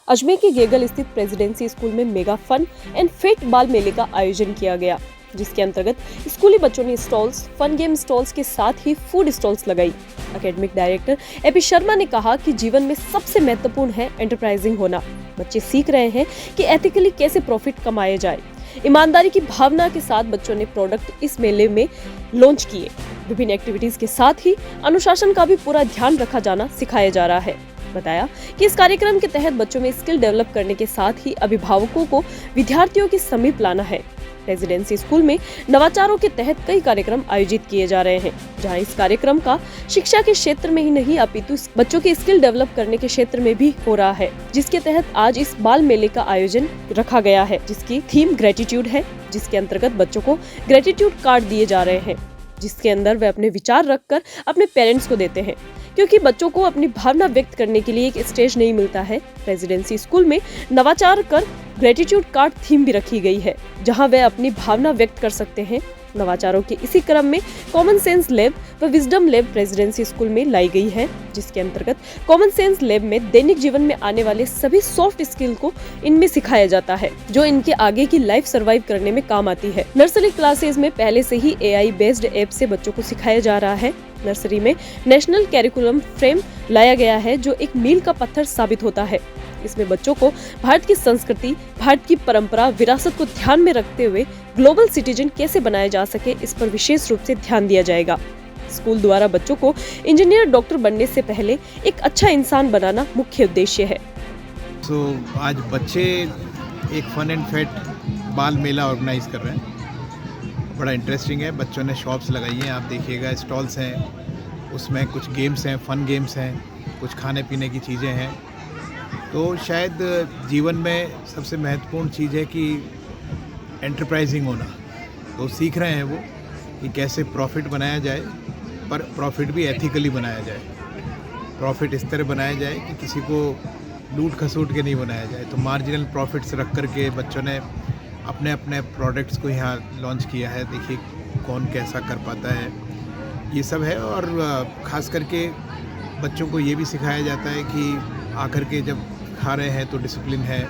अजमेर के गेगल स्थित प्रेसिडेंसी स्कूल में मेगा फन एंड फेट बाल मेले का आयोजन किया गया, जिसके अंतर्गत स्कूली बच्चों ने स्टॉल्स, फन गेम स्टॉल्स के साथ ही फूड स्टॉल्स लगाई। एकेडमिक डायरेक्टर एपी शर्मा ने कहा कि जीवन में सबसे महत्वपूर्ण है एंटरप्राइजिंग होना। बच्चे सीख रहे हैं कि एथिकली कैसे प्रॉफिट कमाया जाए। ईमानदारी की भावना के साथ बच्चों ने प्रोडक्ट इस मेले में लॉन्च किए। विभिन्न एक्टिविटीज के साथ ही अनुशासन का भी पूरा ध्यान रखा जाना सिखाया जा रहा है। बताया कि इस कार्यक्रम के तहत बच्चों में स्किल डेवलप करने के साथ ही अभिभावकों को विद्यार्थियों के समीप लाना है। रेजिडेंसी स्कूल में नवाचारों के तहत कई कार्यक्रम आयोजित किए जा रहे हैं, जहां इस कार्यक्रम का शिक्षा के क्षेत्र में ही नहीं अपितु बच्चों के स्किल डेवलप करने के क्षेत्र में भी हो रहा है, जिसके तहत आज इस बाल मेले का आयोजन रखा गया है, जिसकी थीम ग्रेटिट्यूड है, जिसके अंतर्गत बच्चों को ग्रेटिट्यूड कार्ड दिए जा रहे हैं, जिसके अंदर वे अपने विचार रखकर अपने पेरेंट्स को देते हैं, क्योंकि बच्चों को अपनी भावना व्यक्त करने के लिए एक स्टेज नहीं मिलता है। रेजिडेंसी स्कूल में नवाचार कर ग्रेटिट्यूड कार्ड थीम भी रखी गई है, जहां वे अपनी भावना व्यक्त कर सकते हैं। नवाचारों के इसी क्रम में कॉमन सेंस लैब व विजडम लैब रेजिडेंसी स्कूल में लाई गई है, जिसके अंतर्गत कॉमन सेंस लैब में दैनिक जीवन में आने वाले सभी सॉफ्ट स्किल को इनमें सिखाया जाता है, जो इनके आगे की लाइफ सर्वाइव करने में काम आती है। नर्सरी क्लासेज में पहले से ही AI बेस्ड ऐप से बच्चों को सिखाया जा रहा है। नर्सरी में नेशनल कैरिकुलम फ्रेम लाया गया है, जो एक मील का पत्थर साबित होता है। इसमें बच्चों को भारत की संस्कृति, भारत की परंपरा, विरासत को ध्यान में रखते हुए ग्लोबल सिटीजन कैसे बनाया जा सके, इस पर विशेष रूप से ध्यान दिया जाएगा। स्कूल द्वारा बच्चों को इंजीनियर, डॉक्टर बनने से पहले एक अच्छा इंसान बनाना मुख्य उद्देश्य है। आज बच्चे एक फन एंड फेट बाल मेला ऑर्गेनाइज कर रहे हैं, बड़ा इंटरेस्टिंग है। बच्चों ने शॉप्स लगाई हैं, आप देखिएगा, स्टॉल्स हैं, उसमें कुछ गेम्स हैं, फन गेम्स हैं, कुछ खाने पीने की चीज़ें हैं। तो शायद जीवन में सबसे महत्वपूर्ण चीज़ है कि एंटरप्राइजिंग होना। तो सीख रहे हैं वो कि कैसे प्रॉफिट बनाया जाए, पर प्रॉफिट भी एथिकली बनाया जाए। प्रॉफिट इस तरह बनाया जाए कि किसी को लूट खसूट के नहीं बनाया जाए। तो मार्जिनल प्रॉफिट्स रख करके बच्चों ने अपने अपने प्रोडक्ट्स को यहाँ लॉन्च किया है। देखिए कौन कैसा कर पाता है, ये सब है। और ख़ास करके बच्चों को ये भी सिखाया जाता है कि आकर के जब खा रहे हैं तो डिसिप्लिन है,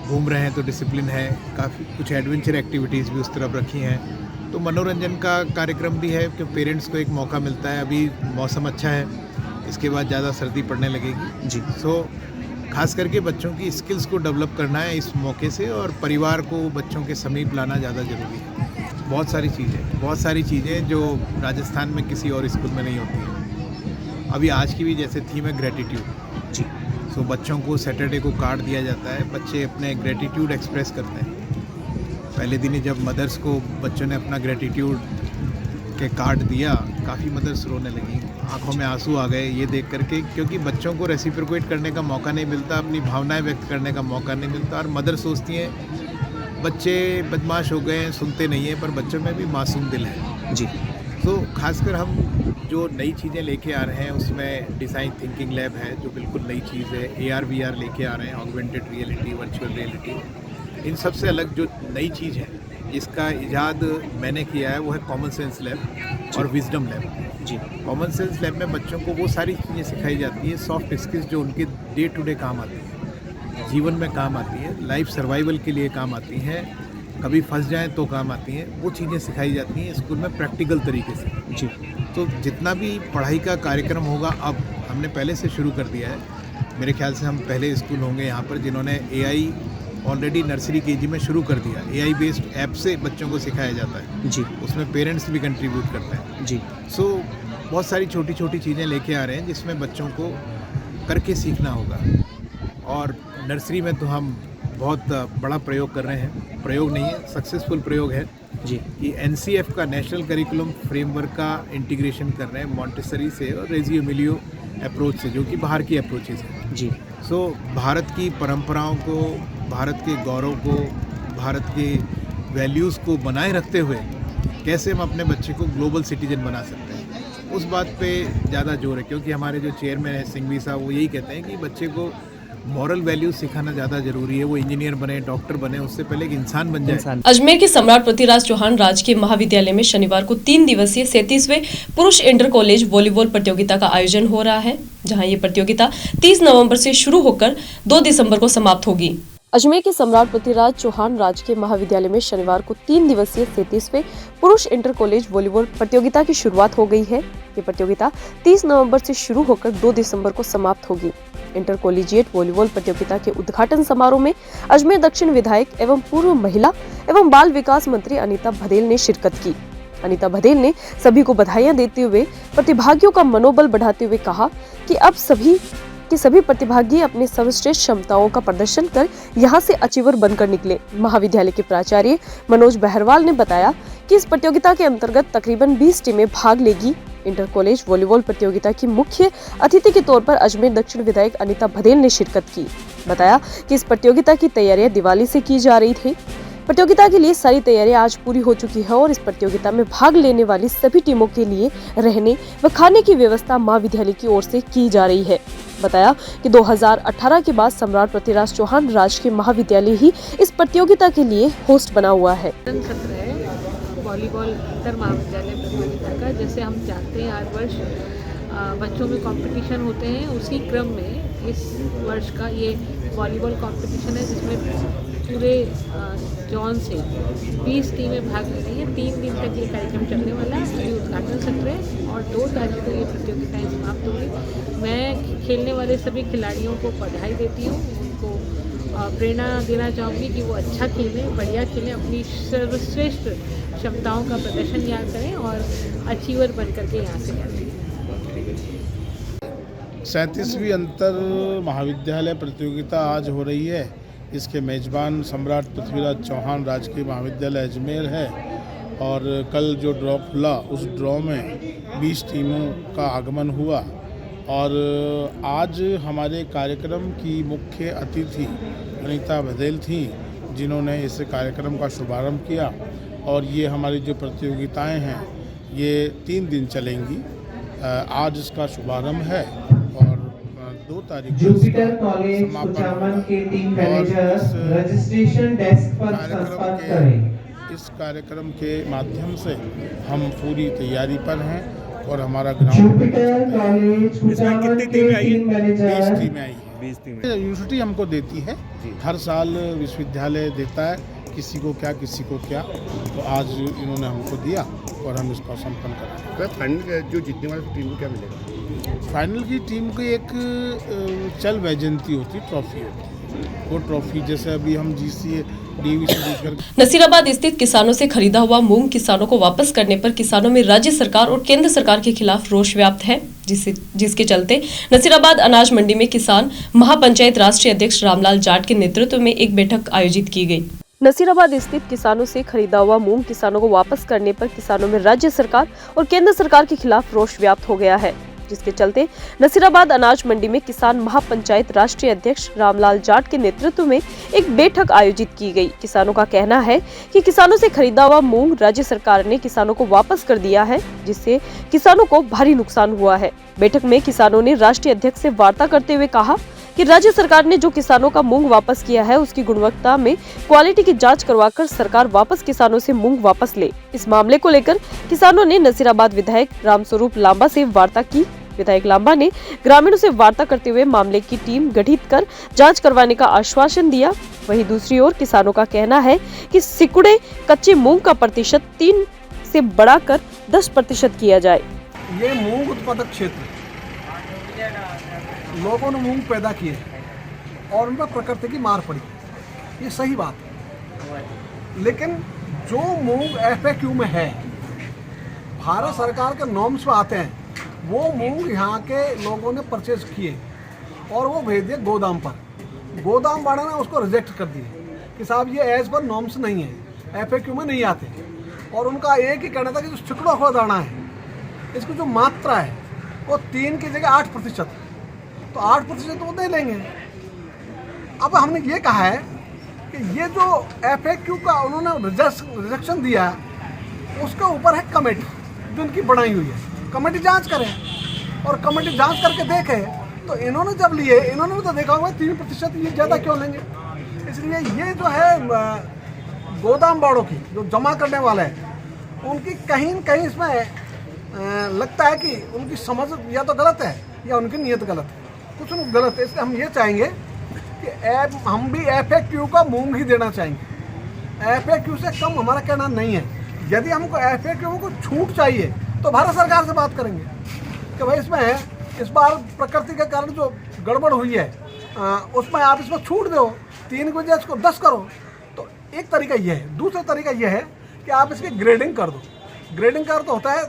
घूम रहे हैं तो डिसिप्लिन है। काफ़ी कुछ एडवेंचर एक्टिविटीज़ भी उस तरफ रखी हैं। तो मनोरंजन का कार्यक्रम भी है कि पेरेंट्स को एक मौका मिलता है। अभी मौसम अच्छा है, इसके बाद ज़्यादा सर्दी पड़ने लगेगी जी। खास करके बच्चों की स्किल्स को डेवलप करना है इस मौके से, और परिवार को बच्चों के समीप लाना ज़्यादा ज़रूरी है। बहुत सारी चीज़ें जो राजस्थान में किसी और स्कूल में नहीं होती हैं। अभी आज की भी जैसे थीम है ग्रेटिट्यूड जी। तो बच्चों को सैटरडे को कार्ड दिया जाता है, बच्चे अपने ग्रेटिट्यूड एक्सप्रेस करते हैं। पहले दिन ही जब मदर्स को बच्चों ने अपना ग्रेटिट्यूड के कार्ड दिया, काफ़ी मदर्स रोने लगी, आंखों में आंसू आ गए ये देख करके, क्योंकि बच्चों को रेसिप्रोकेट करने का मौका नहीं मिलता, अपनी भावनाएं व्यक्त करने का मौका नहीं मिलता। और मदर सोचती हैं बच्चे बदमाश हो गए हैं, सुनते नहीं हैं, पर बच्चों में भी मासूम दिल है जी। तो खासकर हम जो नई चीज़ें लेके आ रहे हैं उसमें डिज़ाइन थिंकिंग लैब है, जो बिल्कुल नई चीज़ है। AR VR लेके आ रहे हैं, ऑगमेंटेड रियलिटी, वर्चुअल रियलिटी। इन सब से अलग जो नई चीज़ है जिसका इजाद मैंने किया है वो है कॉमन सेंस लैब और विजडम लैब जी। कॉमन सेंस लैब में बच्चों को वो सारी चीज़ें सिखाई जाती है, सॉफ्ट स्किल्स जो उनके डे टू डे काम आती हैं, जीवन में काम आती है, लाइफ सर्वाइवल के लिए काम आती हैं, कभी फंस जाएं तो काम आती हैं। वो चीज़ें सिखाई जाती हैं स्कूल में प्रैक्टिकल तरीके से जी। तो जितना भी पढ़ाई का कार्यक्रम होगा अब हमने पहले से शुरू कर दिया है। मेरे ख्याल से हम पहले स्कूल होंगे यहाँ पर जिन्होंने AI ऑलरेडी नर्सरी KG में शुरू कर दिया। AI बेस्ड ऐप से बच्चों को सिखाया जाता है जी। उसमें पेरेंट्स भी कंट्रीब्यूट करते हैं जी। बहुत सारी छोटी छोटी चीज़ें लेके आ रहे हैं जिसमें बच्चों को करके सीखना होगा। और नर्सरी में तो हम बहुत बड़ा प्रयोग कर रहे हैं, प्रयोग नहीं है, सक्सेसफुल प्रयोग है जी, कि NCF का नेशनल करिकुलम फ्रेमवर्क का इंटीग्रेशन कर रहे हैं मॉन्टेसरी से और रेजियो मिलियो अप्रोच से, जो कि बाहर की अप्रोचेस हैं जी। भारत की परंपराओं को, भारत के गौरव को, भारत के वैल्यूज़ को बनाए रखते हुए कैसे हम अपने बच्चे को ग्लोबल सिटीजन बना सकते हैं, उस बात पे ज़्यादा जोर है। क्योंकि हमारे जो चेयरमैन है सिंघवी साहब, वो यही कहते हैं कि बच्चे को मॉरल वैल्यूज सिखाना ज़्यादा जरूरी है। वो इंजीनियर बने, डॉक्टर बने, उससे पहले एक इंसान बन जाए। अजमेर के सम्राट पृथ्वीराज चौहान राजकीय महाविद्यालय में शनिवार को 3 दिवसीय 37वें पुरुष इंटर कॉलेज वॉलीबॉल प्रतियोगिता का आयोजन हो रहा है, जहां ये प्रतियोगिता 30 नवंबर से शुरू होकर 2 दिसंबर को समाप्त होगी। अजमेर के सम्राट पृथ्वीराज चौहान राजकीय महाविद्यालय में शनिवार को 3 दिवसीय 37वें पुरुष इंटर कॉलेज वॉलीबॉल प्रतियोगिता की शुरुआत हो गई है। ये प्रतियोगिता 30 नवंबर से शुरू होकर 2 दिसंबर को समाप्त होगी। इंटर कॉलेजिएट वॉलीबॉल प्रतियोगिता के उद्घाटन समारोह में अजमेर दक्षिण विधायक एवं पूर्व महिला एवं बाल विकास मंत्री अनीता भदेल ने शिरकत की। अनीता भदेल ने सभी को बधाइयां देते हुए प्रतिभागियों का मनोबल बढ़ाते हुए कहा कि अब सभी प्रतिभागी अपने सर्वश्रेष्ठ क्षमताओं का प्रदर्शन कर यहां से अचीवर बनकर निकले। महाविद्यालय के प्राचार्य मनोज बहरवाल ने बताया कि इस प्रतियोगिता के अंतर्गत तकरीबन 20 टीमें भाग लेगी। इंटर कॉलेज वॉलीबॉल प्रतियोगिता की मुख्य अतिथि के तौर पर अजमेर दक्षिण विधायक अनीता भदेल ने शिरकत की। बताया कि इस प्रतियोगिता की तैयारियां दिवाली से की जा रही थी। प्रतियोगिता के लिए सारी तैयारियां आज पूरी हो चुकी है और इस प्रतियोगिता में भाग लेने वाली सभी टीमों के लिए रहने व खाने की व्यवस्था महाविद्यालय की ओर से की जा रही है। बताया कि 2018 के बाद सम्राट पृथ्वीराज चौहान राजकीय महाविद्यालय ही इस प्रतियोगिता के लिए होस्ट बना हुआ है। वॉलीबॉल इंटर महाविद्यालय प्रतियोगिता का, जैसे हम जानते हैं हर वर्ष बच्चों में कंपटीशन होते हैं, उसी क्रम में इस वर्ष का ये वॉलीबॉल कंपटीशन है जिसमें पूरे जोन से 20 टीमें भाग ले रही हैं। 3 दिन तक ये कार्यक्रम चलने वाला है। ये उद्घाटन सत्र है और 2 तारीख को ये प्रतियोगिताएं समाप्त होंगी। मैं खेलने वाले सभी खिलाड़ियों को बधाई देती हूँ, उनको प्रेरणा देना चाहूँगी कि वो अच्छा खेलें, बढ़िया खेलें, अपनी सर्वश्रेष्ठ क्षमताओं का प्रदर्शन यहाँ करें और अचीवर बन करके यहाँ से जाएं। 37वीं अंतर महाविद्यालय प्रतियोगिता आज हो रही है। इसके मेज़बान सम्राट पृथ्वीराज चौहान राजकीय महाविद्यालय अजमेर है और कल जो ड्रॉ खुला उस ड्रॉ में 20 टीमों का आगमन हुआ और आज हमारे कार्यक्रम की मुख्य अतिथि अनीता भदेल थी, जिन्होंने इस कार्यक्रम का शुभारंभ किया। और ये हमारी जो प्रतियोगिताएं हैं ये 3 दिन चलेंगी। आज इसका शुभारंभ है और 2 तारीख को जुपिटर कॉलेज कुचामन के टीम मैनेजर रजिस्ट्रेशन डेस्क पर संपर्क करें। इस कार्यक्रम के माध्यम से हम पूरी तैयारी पर हैं और हमारा जुपिटर कॉलेज कुचामन के टीम मैनेजर 20 टीमें आई हैं। यूनिवर्सिटी हमको देती है, हर साल विश्वविद्यालय देता है, किसी को क्या तो आज इन्होंने हमको दिया और हम इसको संपन्न कराएंगे। फाइनल जो जीतने वाली टीम को क्या मिलेगा? फाइनल की टीम को एक चल वैजयंती होती, ट्रॉफी होती, वो ट्रॉफी जैसे अभी हम जीसीए डीवी से लेकर। नसीराबाद स्थित किसानों से खरीदा हुआ मूंग किसानों को वापस करने पर किसानों में राज्य सरकार और केंद्र सरकार के खिलाफ रोष व्याप्त है, जिसके चलते नसीराबाद अनाज मंडी में किसान महापंचायत राष्ट्रीय अध्यक्ष रामलाल जाट के नेतृत्व में एक बैठक आयोजित की गई। नसीराबाद स्थित किसानों से खरीदा हुआ मूंग किसानों को वापस करने पर किसानों में राज्य सरकार और केंद्र सरकार के खिलाफ रोष व्याप्त हो गया है, जिसके चलते नसीराबाद अनाज मंडी में किसान महापंचायत राष्ट्रीय अध्यक्ष रामलाल जाट के नेतृत्व में एक बैठक आयोजित की गई। किसानों का कहना है कि किसानों से खरीदा हुआ मूंग राज्य सरकार ने किसानों को वापस कर दिया है, जिससे किसानों को भारी नुकसान हुआ है। बैठक में किसानों ने राष्ट्रीय अध्यक्ष से वार्ता करते हुए कहा कि राज्य सरकार ने जो किसानों का मूंग वापस किया है उसकी गुणवत्ता में क्वालिटी की जांच करवाकर सरकार वापस किसानों से मूंग वापस ले। इस मामले को लेकर किसानों ने नसीराबाद विधायक रामस्वरूप लांबा से वार्ता की। विधायक लांबा ने ग्रामीणों से वार्ता करते हुए मामले की टीम गठित कर जांच करवाने का आश्वासन दिया। वहीं दूसरी ओर किसानों का कहना है कि सिकुड़े कच्चे मूंग का प्रतिशत 3 से बढ़ाकर 10% किया जाए। ये मूंग उत्पादक क्षेत्र, लोगों ने मूंग पैदा किए और उन पर प्रकृति की मार पड़ी, ये सही बात है। लेकिन जो मूंग FAQ में है, भारत सरकार के नॉर्म्स में आते हैं, वो मूंग यहाँ के लोगों ने परचेज किए और वो भेज दिए गोदाम पर। गोदाम वाले ने उसको रिजेक्ट कर दिए कि साहब ये एज पर नॉर्म्स नहीं है, FAQ में नहीं आते। और उनका एक ही कहना था कि जो सिकुड़ा हुआ दाना है, इसकी जो मात्रा है वो 3 की जगह 8%, तो 8% तो वो दे लेंगे। अब हमने ये कहा है कि ये जो FAQ का उन्होंने रिजेक्शन दिया उसके ऊपर है कमेटी जो उनकी बनाई हुई है, कमेटी जांच करे और कमेटी जांच करके देखे। तो इन्होंने जब लिए, इन्होंने तो देखा होगा 3% ये ज़्यादा क्यों लेंगे। इसलिए ये जो है गोदाम वालों की जो जमा करने वाले हैं, उनकी कहीं न कहीं इसमें लगता है कि उनकी समझ या तो गलत है या उनकी नीयत गलत है, कुछ गलत है। इसलिए हम ये चाहेंगे कि हम भी FAQ का मूंग ही देना चाहेंगे। FAQ से कम हमारा कहना नहीं है। यदि हमको FAQ को छूट चाहिए तो भारत सरकार से बात करेंगे कि भाई इसमें इस बार प्रकृति के कारण जो गड़बड़ हुई है उसमें आप इसमें छूट दो, 3 की वजह इसको 10 करो। तो एक तरीका ये है। दूसरा तरीका ये है कि आप इसकी ग्रेडिंग कर दो। ग्रेडिंग कर तो होता है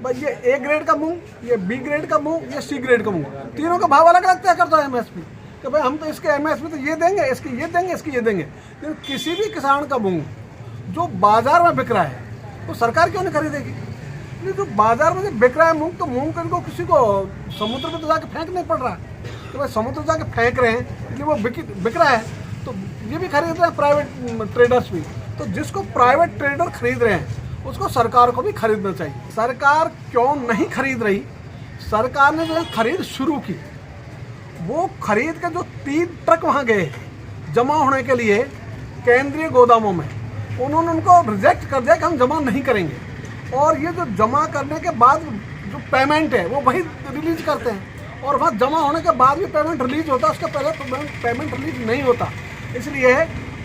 भाई ये A ग्रेड का मूंग, ये B ग्रेड का मूंग, ये C ग्रेड का मूंग, तीनों का भाव अलग अलग तय करता है MSP कि भाई हम तो इसके MSP तो ये देंगे, इसकी ये देंगे, इसकी ये देंगे। लेकिन किसी भी किसान का मूंग जो बाजार में बिक रहा है तो सरकार क्यों नहीं खरीदेगी? जो बाजार में बिक रहा है मूंग, तो मूंग को किसी को समुद्र में तो जाके फेंक नहीं पड़ रहा है कि भाई समुद्र जाके फेंक रहे हैं इसलिए वो बिक रहा है, तो ये भी खरीद रहे हैं प्राइवेट ट्रेडर्स भी। तो जिसको प्राइवेट ट्रेडर खरीद रहे हैं उसको सरकार को भी खरीदना चाहिए। सरकार क्यों नहीं खरीद रही? सरकार ने जो खरीद शुरू की, वो खरीद के जो 3 ट्रक वहाँ गए जमा होने के लिए केंद्रीय गोदामों में, उन्होंने उनको रिजेक्ट कर दिया कि हम जमा नहीं करेंगे। और ये जो जमा करने के बाद जो पेमेंट है वो वही रिलीज करते हैं, और वहाँ जमा होने के बाद भी पेमेंट रिलीज होता है, उसके पहले पेमेंट रिलीज नहीं होता। इसलिए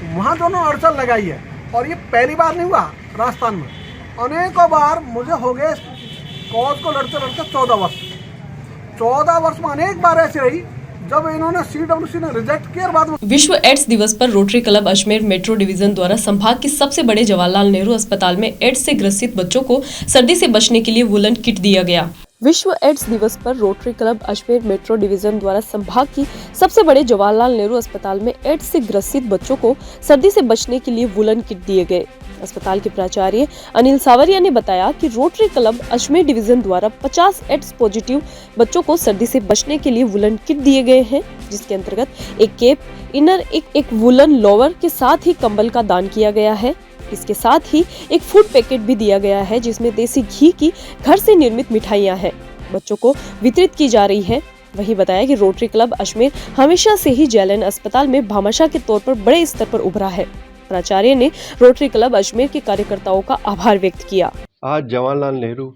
वहाँ दोनों अड़चन लगाई है। और ये पहली बार नहीं हुआ राजस्थान में, अनेकों बार मुझे हो गए कॉज को लड़ते लड़ते 14 वर्ष। 14 वर्ष में अनेक बार ऐसी रही जब इन्होंने CWC ने रिजेक्ट किया। बाद विश्व एड्स दिवस पर rotary club Ajmer metro division द्वारा संभाग के सबसे बड़े जवाहरलाल नेहरू अस्पताल में एड्स से ग्रसित बच्चों को सर्दी से बचने के लिए वूलन किट दिया गया। विश्व एड्स दिवस पर rotary club Ajmer metro division द्वारा संभाग की सबसे बड़े जवाहरलाल नेहरू अस्पताल में एड्स से ग्रसित बच्चों को सर्दी से बचने के लिए वूलन किट दिए गए। अस्पताल के प्राचार्य अनिल सावरिया ने बताया कि रोटरी क्लब अजमेर डिवीजन द्वारा 50 एड्स पॉजिटिव बच्चों को सर्दी से बचने के लिए वूलन किट दिए गए हैं, जिसके अंतर्गत एक कैप, इनर, एक वूलन लोअर के साथ ही कंबल का दान किया गया है। इसके साथ ही एक फूड पैकेट भी दिया गया है जिसमें देसी घी की घर से निर्मित मिठाइयां हैं, बच्चों को वितरित की जा रही है। वही बताया कि रोटरी क्लब अजमेर हमेशा से ही जेएलएन अस्पताल में भामाशाह के तौर पर बड़े स्तर पर उभरा है। प्राचार्य ने रोटरी क्लब अजमेर के कार्यकर्ताओं का आभार व्यक्त किया। आज जवाहरलाल नेहरू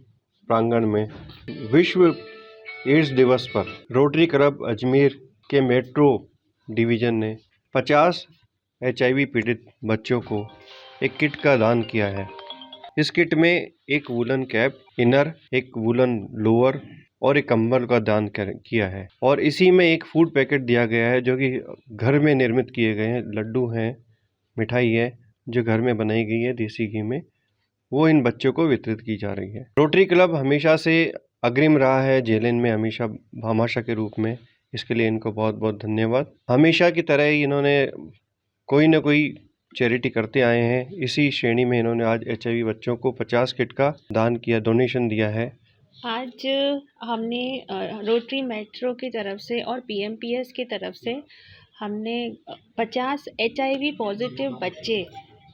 प्रांगण में विश्व एड्स दिवस पर रोटरी क्लब अजमेर के मेट्रो डिवीजन ने 50 HIV पीड़ित बच्चों को एक किट का दान किया है। इस किट में एक वुलन कैप, इनर, एक वुलन लोअर और एक कंबल का दान किया है और इसी में एक फूड पैकेट दिया गया है जो कि घर में निर्मित किए गए हैं। लड्डू हैं, मिठाई है जो घर में बनाई गई है देसी घी में, वो इन बच्चों को वितरित की जा रही है। रोटरी क्लब हमेशा से अग्रिम रहा है जेएलएन में, हमेशा भामाशाह के रूप में। इसके लिए इनको बहुत बहुत धन्यवाद। हमेशा की तरह ही इन्होंने कोई न कोई चैरिटी करते आए हैं। इसी श्रेणी में इन्होंने आज HIV बच्चों को 50 किट का दान किया, डोनेशन दिया है। आज हमने रोटरी मेट्रो की तरफ से और PMPS की तरफ से हमने 50 HIV पॉजिटिव बच्चे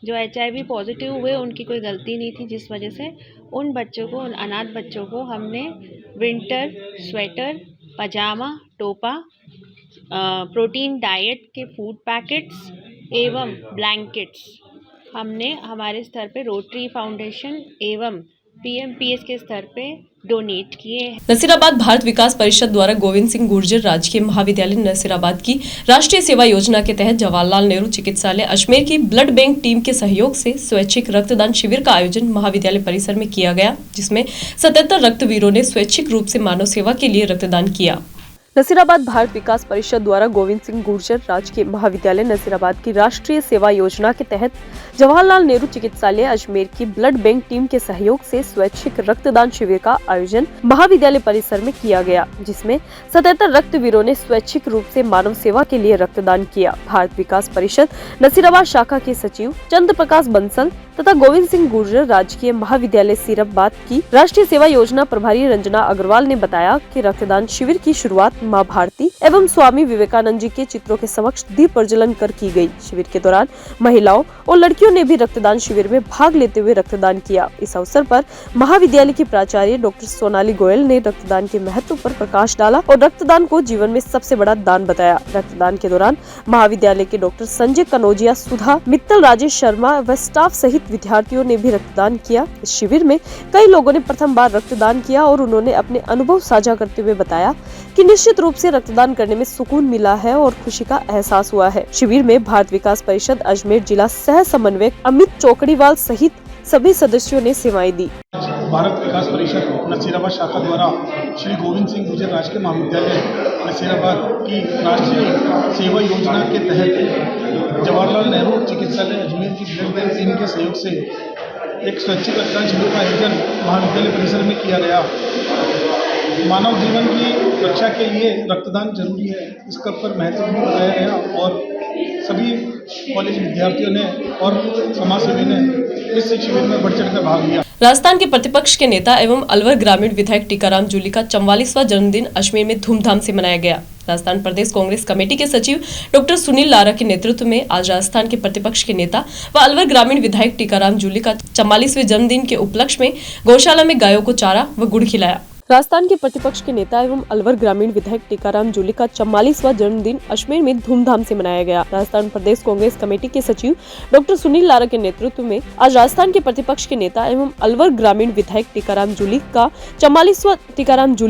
जो HIV पॉजिटिव हुए, उनकी कोई गलती नहीं थी, जिस वजह से उन बच्चों को, उन अनाथ बच्चों को हमने विंटर स्वेटर, पजामा, टोपा, प्रोटीन डाइट के फूड पैकेट्स एवं ब्लैंकेट्स हमने हमारे स्तर पे रोटरी फाउंडेशन एवं PMPS के स्तर पे डोनेट किए हैं। नसीराबाद भारत विकास परिषद द्वारा गोविंद सिंह गुर्जर राजकीय महाविद्यालय नसीराबाद की राष्ट्रीय सेवा योजना के तहत जवाहरलाल नेहरू चिकित्सालय अजमेर की ब्लड बैंक टीम के सहयोग से स्वैच्छिक रक्तदान शिविर का आयोजन महाविद्यालय परिसर में किया गया, जिसमें 77 रक्तवीरों ने स्वैच्छिक रूप से मानव सेवा के लिए रक्तदान किया। नसीराबाद भारत विकास परिषद द्वारा गोविंद सिंह गुर्जर राजकीय महाविद्यालय नसीराबाद की राष्ट्रीय सेवा योजना के तहत जवाहरलाल नेहरू चिकित्सालय अजमेर की ब्लड बैंक टीम के सहयोग से स्वैच्छिक रक्तदान शिविर का आयोजन महाविद्यालय परिसर में किया गया, जिसमें 77 रक्तवीरों ने स्वैच्छिक रूप से मानव सेवा के लिए रक्तदान किया। भारत विकास परिषद नसीराबाद शाखा के सचिव चंद्र प्रकाश बंसल तथा गोविंद सिंह गुर्जर राजकीय महाविद्यालय सीरबाद की राष्ट्रीय सेवा योजना प्रभारी रंजना अग्रवाल ने बताया कि रक्तदान शिविर की शुरुआत मां भारती एवं स्वामी विवेकानंद जी के चित्रों के समक्ष दीप प्रज्वलन कर की गई। शिविर के दौरान महिलाओं और लड़कियों ने भी रक्तदान शिविर में भाग लेते हुए रक्तदान किया। इस अवसर पर महाविद्यालय की प्राचार्य डॉक्टर सोनाली गोयल ने रक्तदान के महत्व पर प्रकाश डाला और रक्तदान को जीवन में सबसे बड़ा दान बताया। रक्तदान के दौरान महाविद्यालय के डॉक्टर संजय कनौजिया, सुधा मित्तल, राजेश शर्मा व स्टाफ सहित विद्यार्थियों ने भी रक्तदान किया। इस शिविर में कई लोगों ने प्रथम बार रक्तदान किया और उन्होंने अपने अनुभव साझा करते हुए बताया कि निश्चित रूप से रक्तदान करने में सुकून मिला है और खुशी का एहसास हुआ है। शिविर में भारत विकास परिषद अजमेर जिला सह समन्वयक अमित चौकड़ीवाल सहित सभी सदस्यों ने सेवाएं दी। भारत विकास परिषद नसीराबाद शाखा द्वारा श्री गोविंद सिंह गुर्जर राजकीय महाविद्यालय नसीराबाद की राष्ट्रीय सेवा योजना के तहत जवाहरलाल नेहरू चिकित्सालय अजमेर की ब्लड बैंक टीम के सहयोग से एक स्वैच्छिक रक्तदान शिविर का आयोजन महाविद्यालय परिसर में किया गया। मानव जीवन की रक्षा के लिए रक्तदान जरूरी है, इसका पर महत्व भी बताया गया और सभी कॉलेज विद्यार्थियों ने और समाजसेवी ने इस शिविर में बढ़ चढ़कर भाग लिया। राजस्थान के प्रतिपक्ष के नेता एवं अलवर ग्रामीण विधायक टीकाराम जूली का 44वां जन्मदिन अजमेर में धूमधाम से मनाया गया। राजस्थान प्रदेश कांग्रेस कमेटी के सचिव डॉक्टर सुनील लारा के नेतृत्व में आज राजस्थान के प्रतिपक्ष के नेता व अलवर ग्रामीण विधायक टीकाराम जूली का 44वें जन्मदिन के उपलक्ष्य में गौशाला में गायों को चारा व गुड़ खिलाया। राजस्थान के प्रतिपक्ष के नेता एवं अलवर ग्रामीण विधायक टीकाराम जूली का 44वां जन्मदिन अजमेर में धूमधाम से मनाया गया। राजस्थान प्रदेश कांग्रेस कमेटी के सचिव डॉक्टर सुनील लारा के नेतृत्व में आज राजस्थान के प्रतिपक्ष के नेता एवं अलवर ग्रामीण विधायक टीकाराम जूली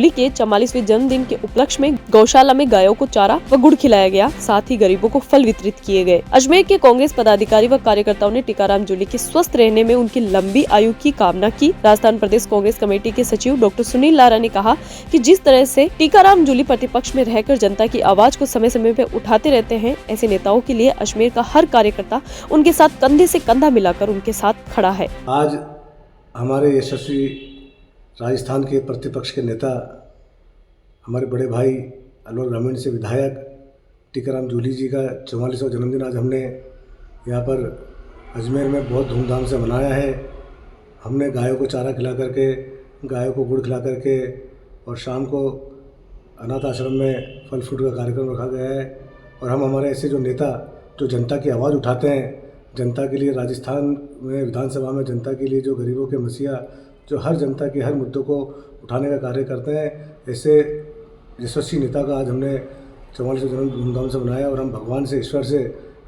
के 44वें जन्मदिन के उपलक्ष्य में गौशाला में गायों को चारा व गुड़ खिलाया गया। साथ ही गरीबों को फल वितरित किए गए। अजमेर के कांग्रेस पदाधिकारी व कार्यकर्ताओं ने टीकाराम जूली के स्वस्थ रहने में उनकी लंबी आयु की कामना की। राजस्थान प्रदेश कांग्रेस कमेटी के सचिव डॉक्टर सुनील लारा ने कहा कि जिस तरह से टीकाराम जूली प्रतिपक्ष में रहकर जनता की आवाज को समय समय पर उठाते रहते हैं, ऐसे नेताओं के लिए अजमेर का हर कार्यकर्ता उनके साथ कंधे से कंधा मिलाकर उनके साथ खड़ा है। आज हमारे यशस्वी राजस्थान के प्रतिपक्ष के नेता, हमारे बड़े भाई अलवर ग्रामीण से विधायक टीकाराम जूली जी का 44वां जन्मदिन आज हमने यहाँ पर अजमेर में बहुत धूमधाम से मनाया है। हमने गायों को चारा खिला करके, गायों को गुड़ खिला करके और शाम को अनाथ आश्रम में फल फ्रूट का कार्यक्रम रखा गया है। और हम हमारे ऐसे जो नेता जो जनता की आवाज़ उठाते हैं, जनता के लिए राजस्थान में विधानसभा में जनता के लिए जो गरीबों के मसीहा, जो हर जनता के हर मुद्दों को उठाने का कार्य करते हैं, ऐसे यशस्वी नेता का आज हमने 44वां जन्म धूमधाम से मनाया और हम भगवान से, ईश्वर से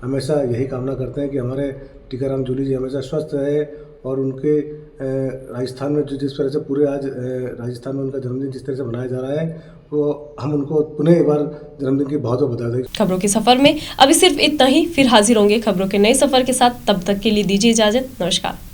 हमेशा यही कामना करते हैं कि हमारे टीकाराम जूली जी हमेशा स्वस्थ रहे और उनके राजस्थान में जिस तरह से पूरे आज राजस्थान में उनका जन्मदिन जिस तरह से मनाया जा रहा है, वो हम उनको पुनः एक बार जन्मदिन की बहुत बहुत बधाई दें। खबरों के सफर में अभी सिर्फ इतना ही, फिर हाजिर होंगे खबरों के नए सफर के साथ। तब तक के लिए दीजिए इजाजत। नमस्कार।